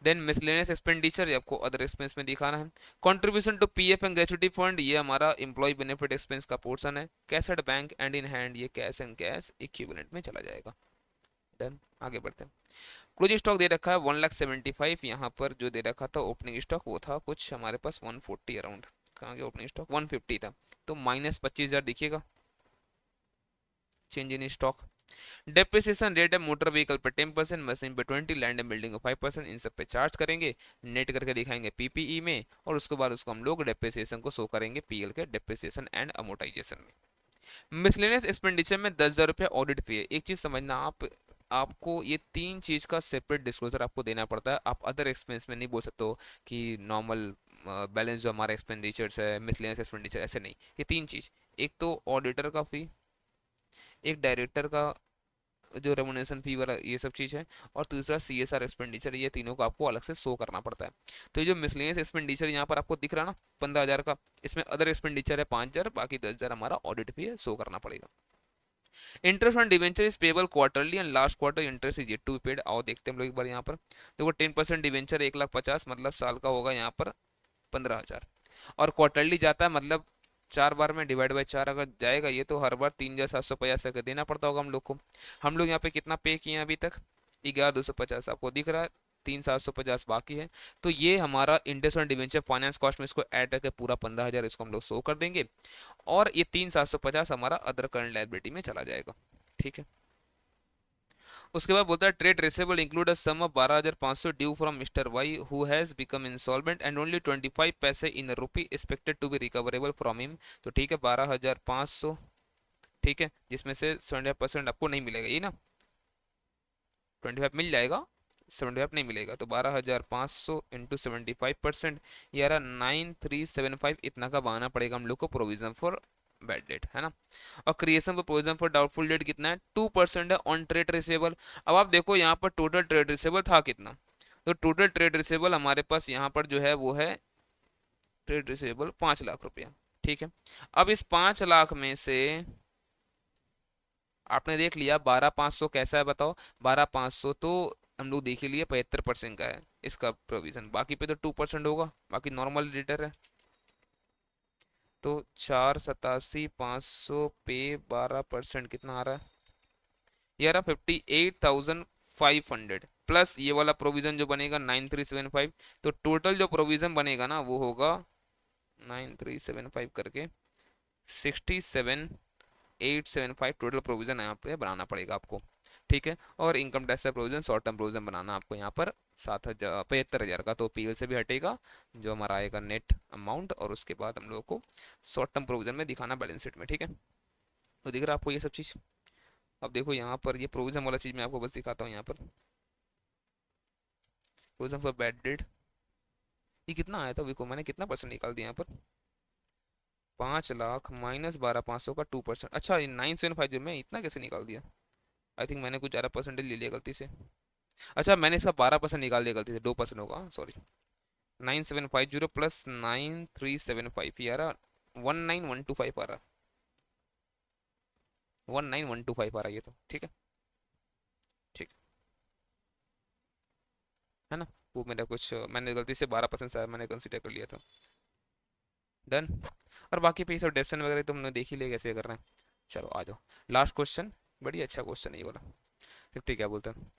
देन मिसलेनियस एक्सपेंडिचर, ये आपको अदर एक्सपेंस में दिखाना है। Contribution to PF and gratuity fund, ये हमारा एम्प्लॉय बेनिफिट एक्सपेंस का पोर्शन है। Cash at bank and in hand, ये कैश एंड कैश इक्विवेलेंट में चला जाएगा। डन, आगे बढ़ते हैं। क्लोजिंग स्टॉक दे रखा है 1,75,000, यहाँ पर जो दे रखा था ओपनिंग स्टॉक वो था कुछ हमारे पास 140 अराउंड। कहाँ गया ओपनिंग स्टॉक, 150 था, तो -25,000 दिखेगा change in stock. Depreciation rate है मोटर व्हीकल पे 10%, मशीन पे 20%, लैंड एंड बिल्डिंग पे 5%, इन सब पे चार्ज करेंगे, नेट करके दिखाएंगे पीपीई में, और उसके बाद उसको हम लोग डेप्रिसिएशन को शो करेंगे पीएल के डेप्रिसिएशन एंड अमोर्टाइजेशन में। मिसलेनियस एक्सपेंडिचर में 10,000 रुपया ऑडिट फी है। एक चीज समझना, आपको ये तीन चीज का सेपरेट डिस्क्लोजर आपको देना पड़ता है। आप अदर एक्सपेंस में नहीं बोल सकते हो कि नॉर्मल बैलेंस जो हमारा एक्सपेंडिचर्स है मिसलेनियस एक्सपेंडिचर, ऐसे नहीं। ये तीन चीज, एक तो ऑडिटर का फी, एक डायरेक्टर का जो रेमुनेशन फी वाला ये सब चीज़ है, और तीसरा सीएसआर एक्सपेंडिचर, ये तीनों को आपको अलग से शो करना पड़ता है। तो ये जो मिसलेनियस एक्सपेंडिचर यहाँ पर आपको दिख रहा है ना 15,000 का, इसमें अदर एक्सपेंडिचर है 5,000, बाकी 10,000 हमारा ऑडिट फी है, शो करना पड़ेगा। Interest on debenture is payable quarterly and last quarter interest is yet to be paid. आओ देखते हैं हम लोग एक बार यहाँ पर। देखो 10% डिवेंचर 1,50,000, मतलब साल का होगा यहाँ पर 15,000, और क्वार्टरली जाता है मतलब 4 बार में डिवाइड बाई 4 अगर जाएगा ये, तो हर बार 3,750 का देना पड़ता होगा हम लोग को। हम लोग यहाँ पे कितना पे किए हैं अभी तक, 11,250 आपको दिख रहा है, 3,750 बाकी है। तो ये हमारा interest on debenture finance cost में इसको ऐड करके पूरा 15,000 इसको हम लोग शो कर देंगे, और ये 3,750 हमारा अदर करंट लायबिलिटी में चला जाएगा। ठीक है, उसके बाद बोलता है trade receivable include a sum of 12,500 due from mister Y who has become insolvent and only 25 पैसे in rupee expected to be recoverable from him. तो ठीक है 12,500, ठीक है, जिसमें से 75% आपको नहीं मिलेगा, ये ना 25 मिल जाएगा, 75 नहीं मिलेगा, तो 12,500 इंटू 75%, ये रहा 9,375, इतना का बहाना पड़ेगा हम लोग को प्रोविजन फॉर बैड डेट, है ना। और creation for provision for doubtful debt कितना है, 2% है ऑन ट्रेड रिसेबल। अब आप देखो यहाँ पर टोटल ट्रेड रिसेबल था कितना, तो टोटल ट्रेड रिसेबल हमारे पास यहाँ पर जो है वो है ट्रेड रिसेबल 5,00,000 रुपया। ठीक है, अब इस 5,00,000 में से आपने देख लिया 12,500 कैसा है बताओ, 12,500 तो हम लोग देख ही लिए 75% का है इसका प्रोविजन, बाकी पे तो 2% होगा, बाकी नॉर्मल रिटर है। तो 4,87,500 पे 12% कितना आ रहा है, ये आ रहा 58,500 प्लस ये वाला प्रोविजन जो बनेगा 9,375। तो टोटल जो प्रोविजन बनेगा ना वो होगा 9,375 करके 67,875 टोटल प्रोविजन यहाँ पे बनाना पड़ेगा आपको। ठीक है, और इनकम टैक्स का प्रोविजन शॉर्ट टर्म प्रोविजन बनाना आपको यहाँ पर 75,000 का, तो पीएल से भी हटेगा जो हमारा आएगा नेट अमाउंट, और उसके बाद हम लोगों को शॉर्ट टर्म प्रोविजन में दिखाना बैलेंस शीट में। ठीक है, तो दिख रहा है आपको ये सब चीज़। अब देखो यहाँ पर ये प्रोविजन वाला चीज़ मैं आपको बस दिखाता हूँ। यहाँ पर प्रोविजन फॉर बैड डेट ये कितना आया था, देखो मैंने कितना परसेंट निकाल दिया यहाँ पर, 5,00,000 माइनस 12,500 का 2%। अच्छा ये 9,750 में इतना कैसे निकाल दिया, आई थिंक मैंने कुछ 11% ले लिया गलती से। अच्छा मैंने इसका 12% निकाल दिया गलती से, 2% होगा सॉरी। 9,750 प्लस 9,375 ये आ रहा 19,125 आ रहा, 19,125 आ रहा ये तो। ठीक है, ठीक है ना, वो मेरा कुछ मैंने गलती से 12% से मैंने कंसिडर कर लिया था। डन, और बाकी पे सब डेप्शन वगैरह तो हमने देख ही लिया कैसे करना है। चलो आ जाओ लास्ट क्वेश्चन, बड़ी अच्छा क्वेश्चन है ये वाला, देखते क्या बोलते हैं।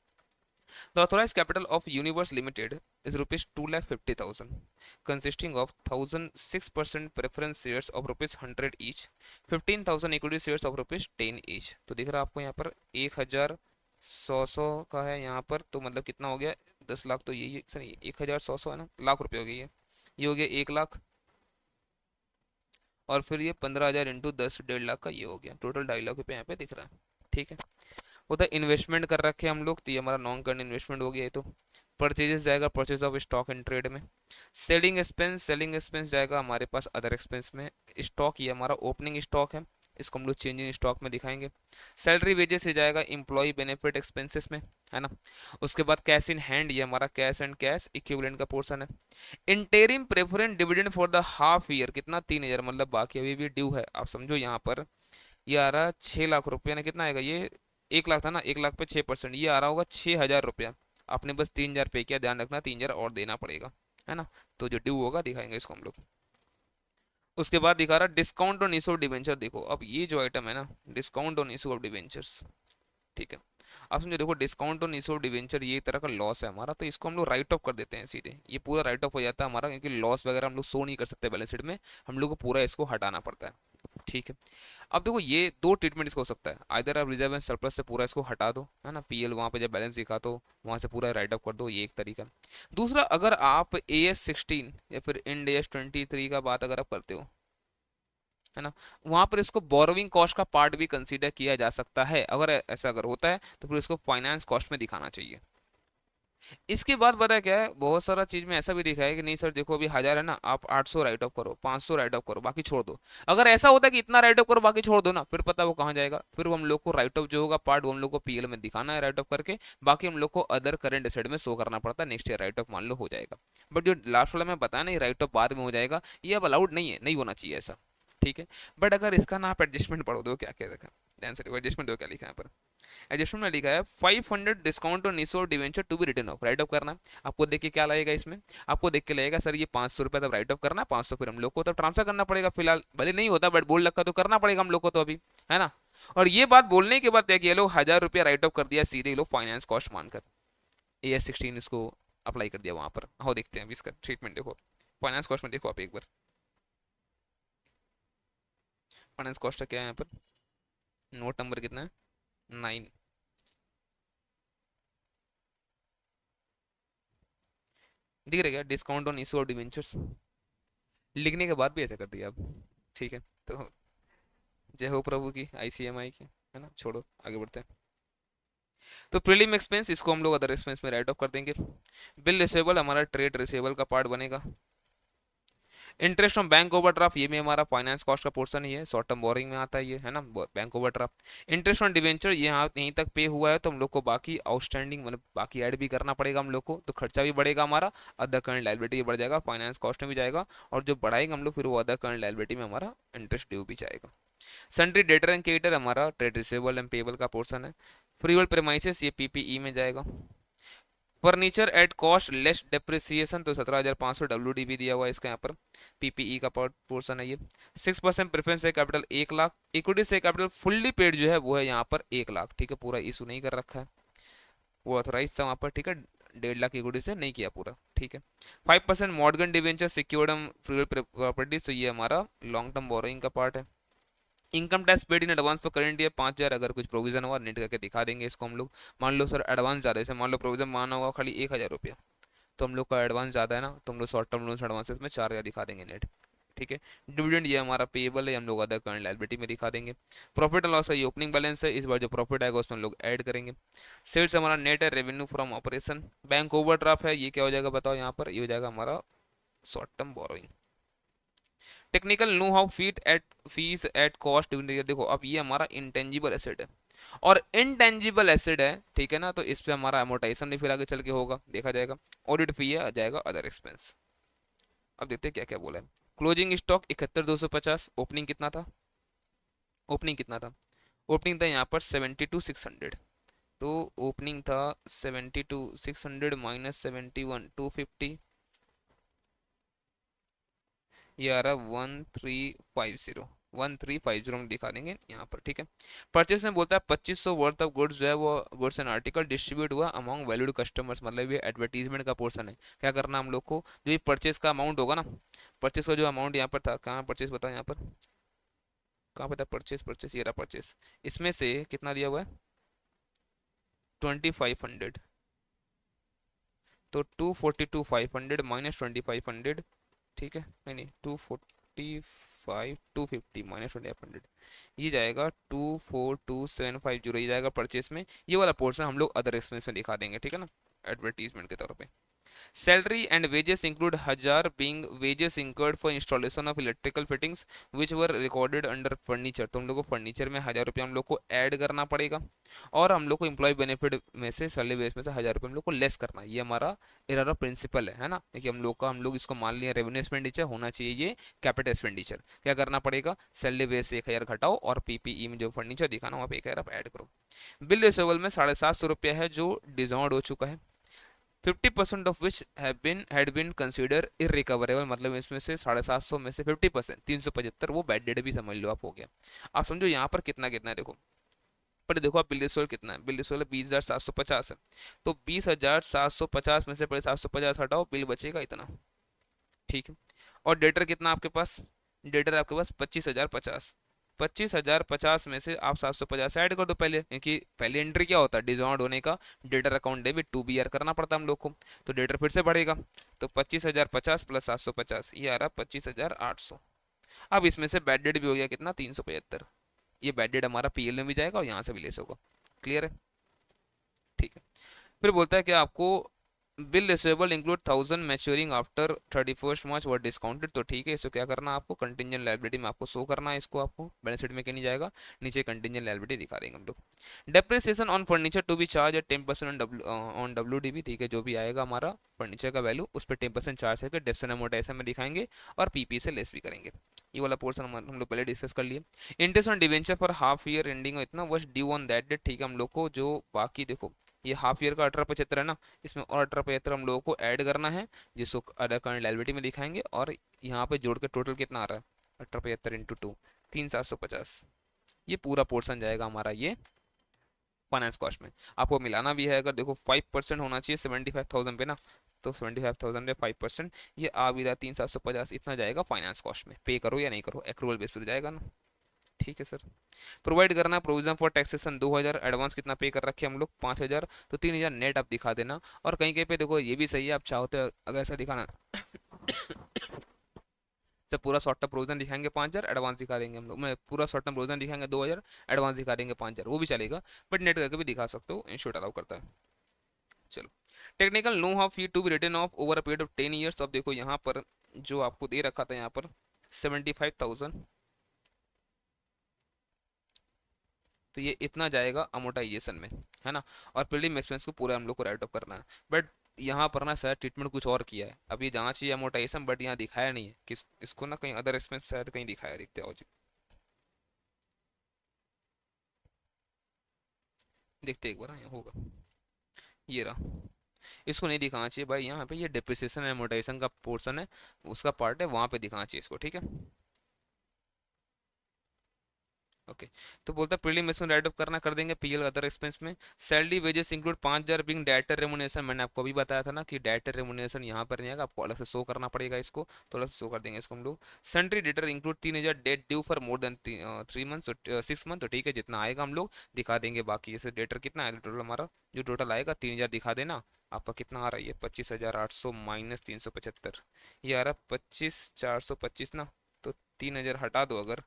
The authorized capital of Universe Limited is rupees 2,50,000, consisting of 1,006% preference shares of rupees 100 each, 15,000 equity shares of rupees 10 each। तो दिख रहा है आपको यहाँ पर 1,100 का है यहाँ पर, तो मतलब कितना हो गया 10,00,000, तो यही सर 1,100 है ना, लाख रुपये हो गई है, ये हो गया 1,00,000, और फिर ये 15,000 इंटू 10 1,50,000 का ये हो गया, टोटल 2,50,000 रुपये यहाँ पे दिख रहा है। ठीक है, उधर इन्वेस्टमेंट कर रखे हम लोग, तो ये हमारा नॉन करंट इन्वेस्टमेंट हो गया है। तो परचेजेस जाएगा purchase of stock and trade में। सेलिंग एक्सपेंस जाएगा हमारे पास अदर एक्सपेंस में। स्टॉक ये हमारा ओपनिंग स्टॉक है, इसको हम लोग चेंज इन स्टॉक में दिखाएंगे। सैलरी वेजेस से जाएगा एम्प्लॉय बेनिफिट एक्सपेंसेस में, है ना। उसके बाद कैश इन हैंड, ये हमारा कैश एंड कैश इक्विवेलेंट का पोर्शन है। Interim preference dividend for the half year कितना 3,000, मतलब बाकी अभी भी ड्यू है, आप समझो यहाँ पर ये आ रहा 6,00,000 रुपये ना, कितना आएगा ये 1,00,000 था ना, 1,00,000 पे 6%, ये आ रहा होगा 6,000 रुपया, आपने बस 3,000 पे किया, ध्यान रखना 3,000 और देना पड़ेगा, है ना। तो जो ड्यू होगा दिखाएंगे इसको हम लोग। उसके बाद दिखा रहा discount on issue of debenture. देखो अब ये जो आइटम है ना, discount on issue of debentures, ठीक है। आप समझो, देखो discount on issue of debenture ये एक तरह का लॉस है हमारा, तो इसको हम लोग राइट ऑफ कर देते हैं सीधे, ये पूरा राइट ऑफ हो जाता है हमारा, क्योंकि लॉस वगैरह हम लोग शो नहीं कर सकते बैलेंस शीट में, हम लोग को पूरा इसको हटाना पड़ता है, ठीक है। अब देखो ये दो ट्रीटमेंट इसका हो सकता है, आइदर आप रिजर्व एंड सरप्लस से पूरा इसको हटा दो, है ना, पीएल वहाँ पे जब बैलेंस दिखा तो वहाँ से पूरा राइट ऑफ कर दो, ये एक तरीका। दूसरा, अगर आप AS16 या फिर इंड AS23 का बात अगर आप करते हो, है ना, वहां पर इसको बोरोविंग कॉस्ट का पार्ट भी कंसीडर किया जा सकता है, अगर ऐसा अगर होता है तो फिर इसको फाइनेंस कॉस्ट में दिखाना चाहिए। इसके बाद पता है क्या है, बहुत सारा चीज में ऐसा भी दिखा है कि नहीं सर देखो अभी 1,000 है ना, आप 800 राइट ऑफ करो, 500 राइट ऑफ करो, बाकी छोड़ दो। अगर ऐसा होता है कि इतना राइट ऑफ करो बाकी छोड़ दो ना, फिर पता है वो कहाँ जाएगा, फिर वो हम लोग को राइट ऑफ जो होगा पार्ट वो हम लोग को पीएल में दिखाना है राइट ऑफ करके, बाकी हम लोग को अदर करंट एसेट में शो करना पड़ता है, नेक्स्ट ईयर राइट ऑफ मान लो हो जाएगा। बट जो लास्ट वाला मैं बताया नहीं राइट ऑफ बाद में हो जाएगा, ये अब अलाउड नहीं है, नहीं होना चाहिए ऐसा, ठीक है। बट अगर इसका ना आप एडजस्टमेंट पढ़ो, दो क्या क्या रखा, ध्यान से देखो एडजस्टमेंट दो क्या लिखा है यहाँ पर। एडजस्टमेंट में लिखा है 500 डिस्काउंट ऑन इशू और debenture to be written off, write off करना है। आपको देख के क्या लगेगा इसमें, आपको देख के लगेगा सर ये 500 रुपये तब राइट ऑफ करना है, 500 फिर हम लोग को तब ट्रांसफर करना पड़ेगा, फिलहाल भले नहीं होता बट बोल रखा तो करना पड़ेगा हम लोग को तो अभी, है ना। और ये बात बोलने के बाद देखिए लोग 1,000 रुपया राइट ऑफ कर दिया सीधे लोग फाइनेंस कॉस्ट मानकर, AS16 इसको अप्लाई कर दिया वहां पर। आओ देखते हैं अभी इसका ट्रीटमेंट, देखो फाइनेंस कॉस्ट में देखो आप एक बार, फाइनेंस कॉस्ट का क्या है यहाँ पर, नोट नंबर कितना है, 9। दिख रहा है क्या, discount on issue of debentures, लिखने के बाद भी ऐसा कर दिया अब, ठीक है। तो जय हो प्रभु की, ICMI की, है ना, छोड़ो आगे बढ़ते हैं। तो प्रीलिम एक्सपेंस इसको हम लोग अदर एक्सपेंस में राइट ऑफ कर देंगे। बिल रिसेबल हमारा ट्रेड रिसेबल का पार्ट बनेगा। इंटरेस्ट ऑन बैंक ओवरड्राफ्ट ये भी हमारा फाइनेंस कॉस्ट का पोर्शन ही है, शॉर्ट टर्म बोरिंग में आता है ये, है ना, bank overdraft. Interest on debenture ये यहाँ यहीं तक पे हुआ है, तो हम लोग को बाकी आउटस्टैंडिंग मतलब बाकी ऐड भी करना पड़ेगा हम लोग को, तो खर्चा भी बढ़ेगा हमारा, अदर करंट लायबिलिटी बढ़ जाएगा, फाइनेंस कॉस्ट में भी जाएगा, और जो बढ़ाएंगे हम लोग फिर वो अदर करंट लायबिलिटी में हमारा इंटरेस्ट ड्यू भी जाएगा। सन्ड्री डेटर एंड क्रेडिटर हमारा ट्रेड रिसेबल एंड पेबल का पोर्शन है। फ्रीहोल्ड प्रेमाइसेस ये PPE में जाएगा। Furniture at cost less depreciation तो 17,500 WDB दिया हुआ है इसका यहाँ पर, PPE का पोर्शन है ये। 6% प्रेफरेंस से कैपिटल 1,00,000, इक्विटी से कैपिटल फुल्ली पेड जो है वो है यहाँ पर 1,00,000, ठीक है, पूरा इशू नहीं कर रखा है, वो ऑथोराइज था वहाँ पर, ठीक है, 1,50,000 इक्विटी से नहीं किया पूरा, ठीक है। 5% Morgan debenture secured free properties, तो ये हमारा लॉन्ग टर्म बोरोइंग का पार्ट है। Income tax paid in advance for current year 5,000, अगर कुछ प्रोविजन हुआ नेट करके दिखा देंगे इसको हम लोग। मान लो सर एडवांस ज़्यादा है, जैसे मान लो प्रोविजन माना हुआ खाली 1,000 रुपया, तो हम लोग का एडवांस ज़्यादा है ना, तो हम लोग शॉर्ट टर्म लोन एडवांसेस में 4,000 दिखा देंगे नेट, ठीक है। डिविडेंड ये हमारा पेएबल है, हम लोग अदर करंट लायबिलिटी में दिखा देंगे। प्रॉफिट एंड लॉस है ये ओपनिंग बैलेंस है, इस बार जो प्रॉफिट आएगा उसमें हम लोग ऐड करेंगे। सेल्स हमारा नेट है, revenue from operation. Bank overdraft है ये क्या हो जाएगा बताओ यहाँ पर, ये हो जाएगा हमारा short term borrowing. Technical know how feet at fees at cost during the year, देखो अब ये हमारा इंटेंजिबल एसेट है और इनटेंजिबल एसेट है, ठीक है ना, तो इस पे हमारा अमोर्टाइजेशन भी फिर आगे चल के होगा, देखा जाएगा। ऑडिट फी है, आ जाएगा अदर एक्सपेंस। अब देखते हैं क्या क्या बोला है। क्लोजिंग स्टॉक 71,250, ओपनिंग कितना था, ओपनिंग कितना था, ओपनिंग था यहाँ पर 72,600, तो ओपनिंग था 72,600 माइनस 71,250, ये आ रहा 1350 हम दिखा देंगे यहाँ पर, ठीक है। परचेस में बोलता है 2,500 वर्थ ऑफ गुड्स जो है वो गुड्स एंड आर्टिकल डिस्ट्रीब्यूट हुआ अमॉन्ग वैल्यूड कस्टमर्स, मतलब ये एडवर्टीजमेंट का पोर्शन है। क्या करना हम लोग को, जो ये परचेस का अमाउंट होगा ना, परचेस का जो अमाउंट यहाँ पर था, कहाँ परचेस बताओ यहाँ पर, कहाँ पता परचेस, परचेस ये रहा परचेस, इसमें से कितना दिया हुआ है 2,500, तो 242,500 माइनस 2,500, ठीक है, नहीं नहीं 250 माइनस 2,500, ये जाएगा 242,750, ये जाएगा परचेस में, ये वाला पोर्शन हम लोग अदर एक्सपेंस में दिखा देंगे, ठीक है ना, एडवर्टीजमेंट के तौर पे। Salary and wages include 1,000 being wages incurred for installation of electrical fittings which were recorded under furniture, तो हम लोग को फर्नीचर में 1,000 रुपया हम लोग को ऐड करना पड़ेगा, और हम लोग को एम्प्लॉय बेनिफिट में से सैलरी बेस में से 1,000 रुपये हम लोग को लेस करना है, ये हमारा एरर ऑफ प्रिंसिपल है ना, कि हम लोग इसको मान लिया रेवेन्यू एक्सपेंडिचर होना चाहिए, ये कैपिटल एक्सपेंडिचर। क्या करना पड़ेगा, सैलरी बेस से 1,000 घटाओ और PPE में जो फर्नीचर दिखाना वहाँ पे 1,000 आप ऐड करो। बिल रिसीवेबल में 750 रुपया है जो डिजॉर्ड हो चुका है। 50% of which had been consider irrecoverable, मतलब इसमें से 750 में से 50%, 375 वो बैड डेट भी समझ लो आप हो गया। आप समझो यहाँ पर कितना कितना है देखो, पर देखो आप बिल रिसोल कितना है, बिल रिसोल 20,750 है, तो 20,750 में से पहले 750 हटाओ, बिल बचेगा इतना, ठीक है। और डेटर कितना आपके पास, डेटर आपके पास 25,050, 25,050 में से आप 750 ऐड कर दो पहले, क्योंकि पहले एंट्री क्या होता है डिसऑर्ड होने का, debtor account debit to be आर करना पड़ता है हम लोग को, तो डेटर फिर से बढ़ेगा, तो 25,050 प्लस 750 ये आ रहा 25,800। अब इसमें से बैड डेट भी हो गया कितना 375, ये बैड डेट हमारा पीएल में भी जाएगा और यहाँ से भी लेस होगा, क्लियर है, ठीक है। फिर बोलता है कि आपको bill receivable include 1000 maturing after 31 मार्च वर डिस्काउंटेड, तो ठीक है, इसको क्या करना है आपको कंटिंजेंट लायबिलिटी में आपको शो करना है, इसको आपको बैलेंस शीट में कहीं नहीं जाएगा, नीचे कंटिंजेंट लायबिलिटी दिखा देंगे हम लोग। Depreciation on furniture to be charge at 10% on W, ठीक है, जो भी आएगा हमारा फर्नीचर का वैल्यू उस पर 10% चार्ज करके डेप्स एंड अमोर्टाइजेशन में दिखाएंगे और पीपी से लेस भी करेंगे, ये वाला पोर्सन हम लोग पहले डिस्कस कर लिए। Interest on debenture for half year ending इतना was due on that date, ठीक है, हम लोग को जो बाकी देखो ये हाफ ईयर का 1875 है ना, इसमें और 1875 हम लोगों को ऐड करना है, जिसको अदर करंट लायबिलिटी में दिखाएंगे, और यहाँ पे जोड़ के टोटल कितना आ रहा है 1875 इंटू 2, 3,750, ये पूरा पोर्शन जाएगा हमारा ये फाइनेंस कॉस्ट में। आपको मिलाना भी है, अगर देखो 5% होना चाहिए 75,000 पे ना, तो 75,000 पे 5% ये आ भी रहा 3,750, इतना जाएगा फाइनेंस कॉस्ट में, पे करो या नहीं करो एक्रूवल बेस पर जाएगा ना, ठीक है सर। प्रोवाइड करना है प्रोविजन फॉर टैक्सेशन 2,000, एडवांस कितना पे कर रखे हम लोग 5,000, तो 3,000 नेट आप दिखा देना। और कहीं कहीं पे देखो ये भी सही है, आप चाहते हो अगर ऐसा दिखाना सर पूरा शॉर्ट टर्म प्रोविजन दिखाएंगे 5,000, एडवांस दिखा देंगे हम लोग, मैं पूरा शॉर्ट टर्म प्रोविजन दिखाएंगे 2,000, एडवांस दिखा देंगे 5,000, वो भी चलेगा, बट नेट करके भी दिखा सकते हो, इंश्योर अलाउ करता है। चलो, technical know how fee to be written off over a period of 10 years, अब देखो यहाँ पर जो आपको दे रखा था यहाँ पर 75,000, तो ये इतना जाएगा अमोटाइजेशन में, है ना, और प्रीलिम एक्सपेंस को पूरा हम लोग को राइट ऑफ करना है, बट यहाँ पर ना सर ट्रीटमेंट कुछ और किया है, अभी जहाँ चाहिए अमोटाइजेशन बट यहाँ दिखाया नहीं है, किस इसको ना कहीं अदर एक्सपेंस शायद कहीं दिखाया, दिखते आओ जी, देखते एक बार, हाँ, यहाँ होगा, ये रहा, इसको नहीं दिखाना चाहिए भाई, यहाँ पे ये डिप्रिसिएशन एंड अमोटाइजेशन का पोर्शन है, उसका पार्ट है, वहाँ पे दिखाना चाहिए इसको, ठीक है। ओके, तो बोलता है प्रीलिम में राइट ऑफ करना, कर देंगे पीएल अदर एक्सपेंस में। Salary wages include 5,000 being director remuneration, मैंने आपको अभी बताया था ना कि डायरेक्टर रेमुनेशन यहाँ पर नहीं आएगा, आपको अलग से शो करना पड़ेगा, इसको तो अलग से शो कर देंगे इसको हम लोग। Sundry debtor include 3,000 debt due for more than 3 months 6 month, तो ठीक है, जितना आएगा हम लोग दिखा देंगे, बाकी जैसे डेटर कितना है टोटल हमारा जो टोटल आएगा 3,000 दिखा देना, आपका कितना आ रहा है ये 25,800 माइनस 375, ये आ रहा 25,425 ना, तो 3,000 हटा दो अगर,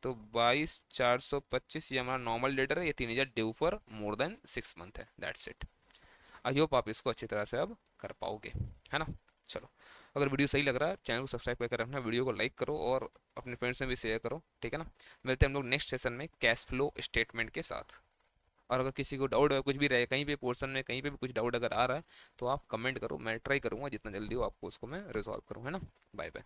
तो 22,425 ये हमारा नॉर्मल डेटर है, ये 3,000 due for more then 6 month है, दैट्स इट। आई होप आप इसको अच्छी तरह से अब कर पाओगे, है ना। चलो, अगर वीडियो सही लग रहा है चैनल को सब्सक्राइब करके रखना, वीडियो को लाइक करो और अपने फ्रेंड्स में भी शेयर करो, ठीक है ना। मिलते हैं हम लोग नेक्स्ट सेशन में कैश फ्लो स्टेटमेंट के साथ, और अगर किसी को डाउट कुछ भी रहे कहीं पे पोर्शन में कहीं पे भी कुछ डाउट अगर आ रहा है तो आप कमेंट करो, मैं ट्राई करूँगा जितना जल्दी हो आपको उसको मैं रिजॉल्व करूँ, है ना। Bye bye.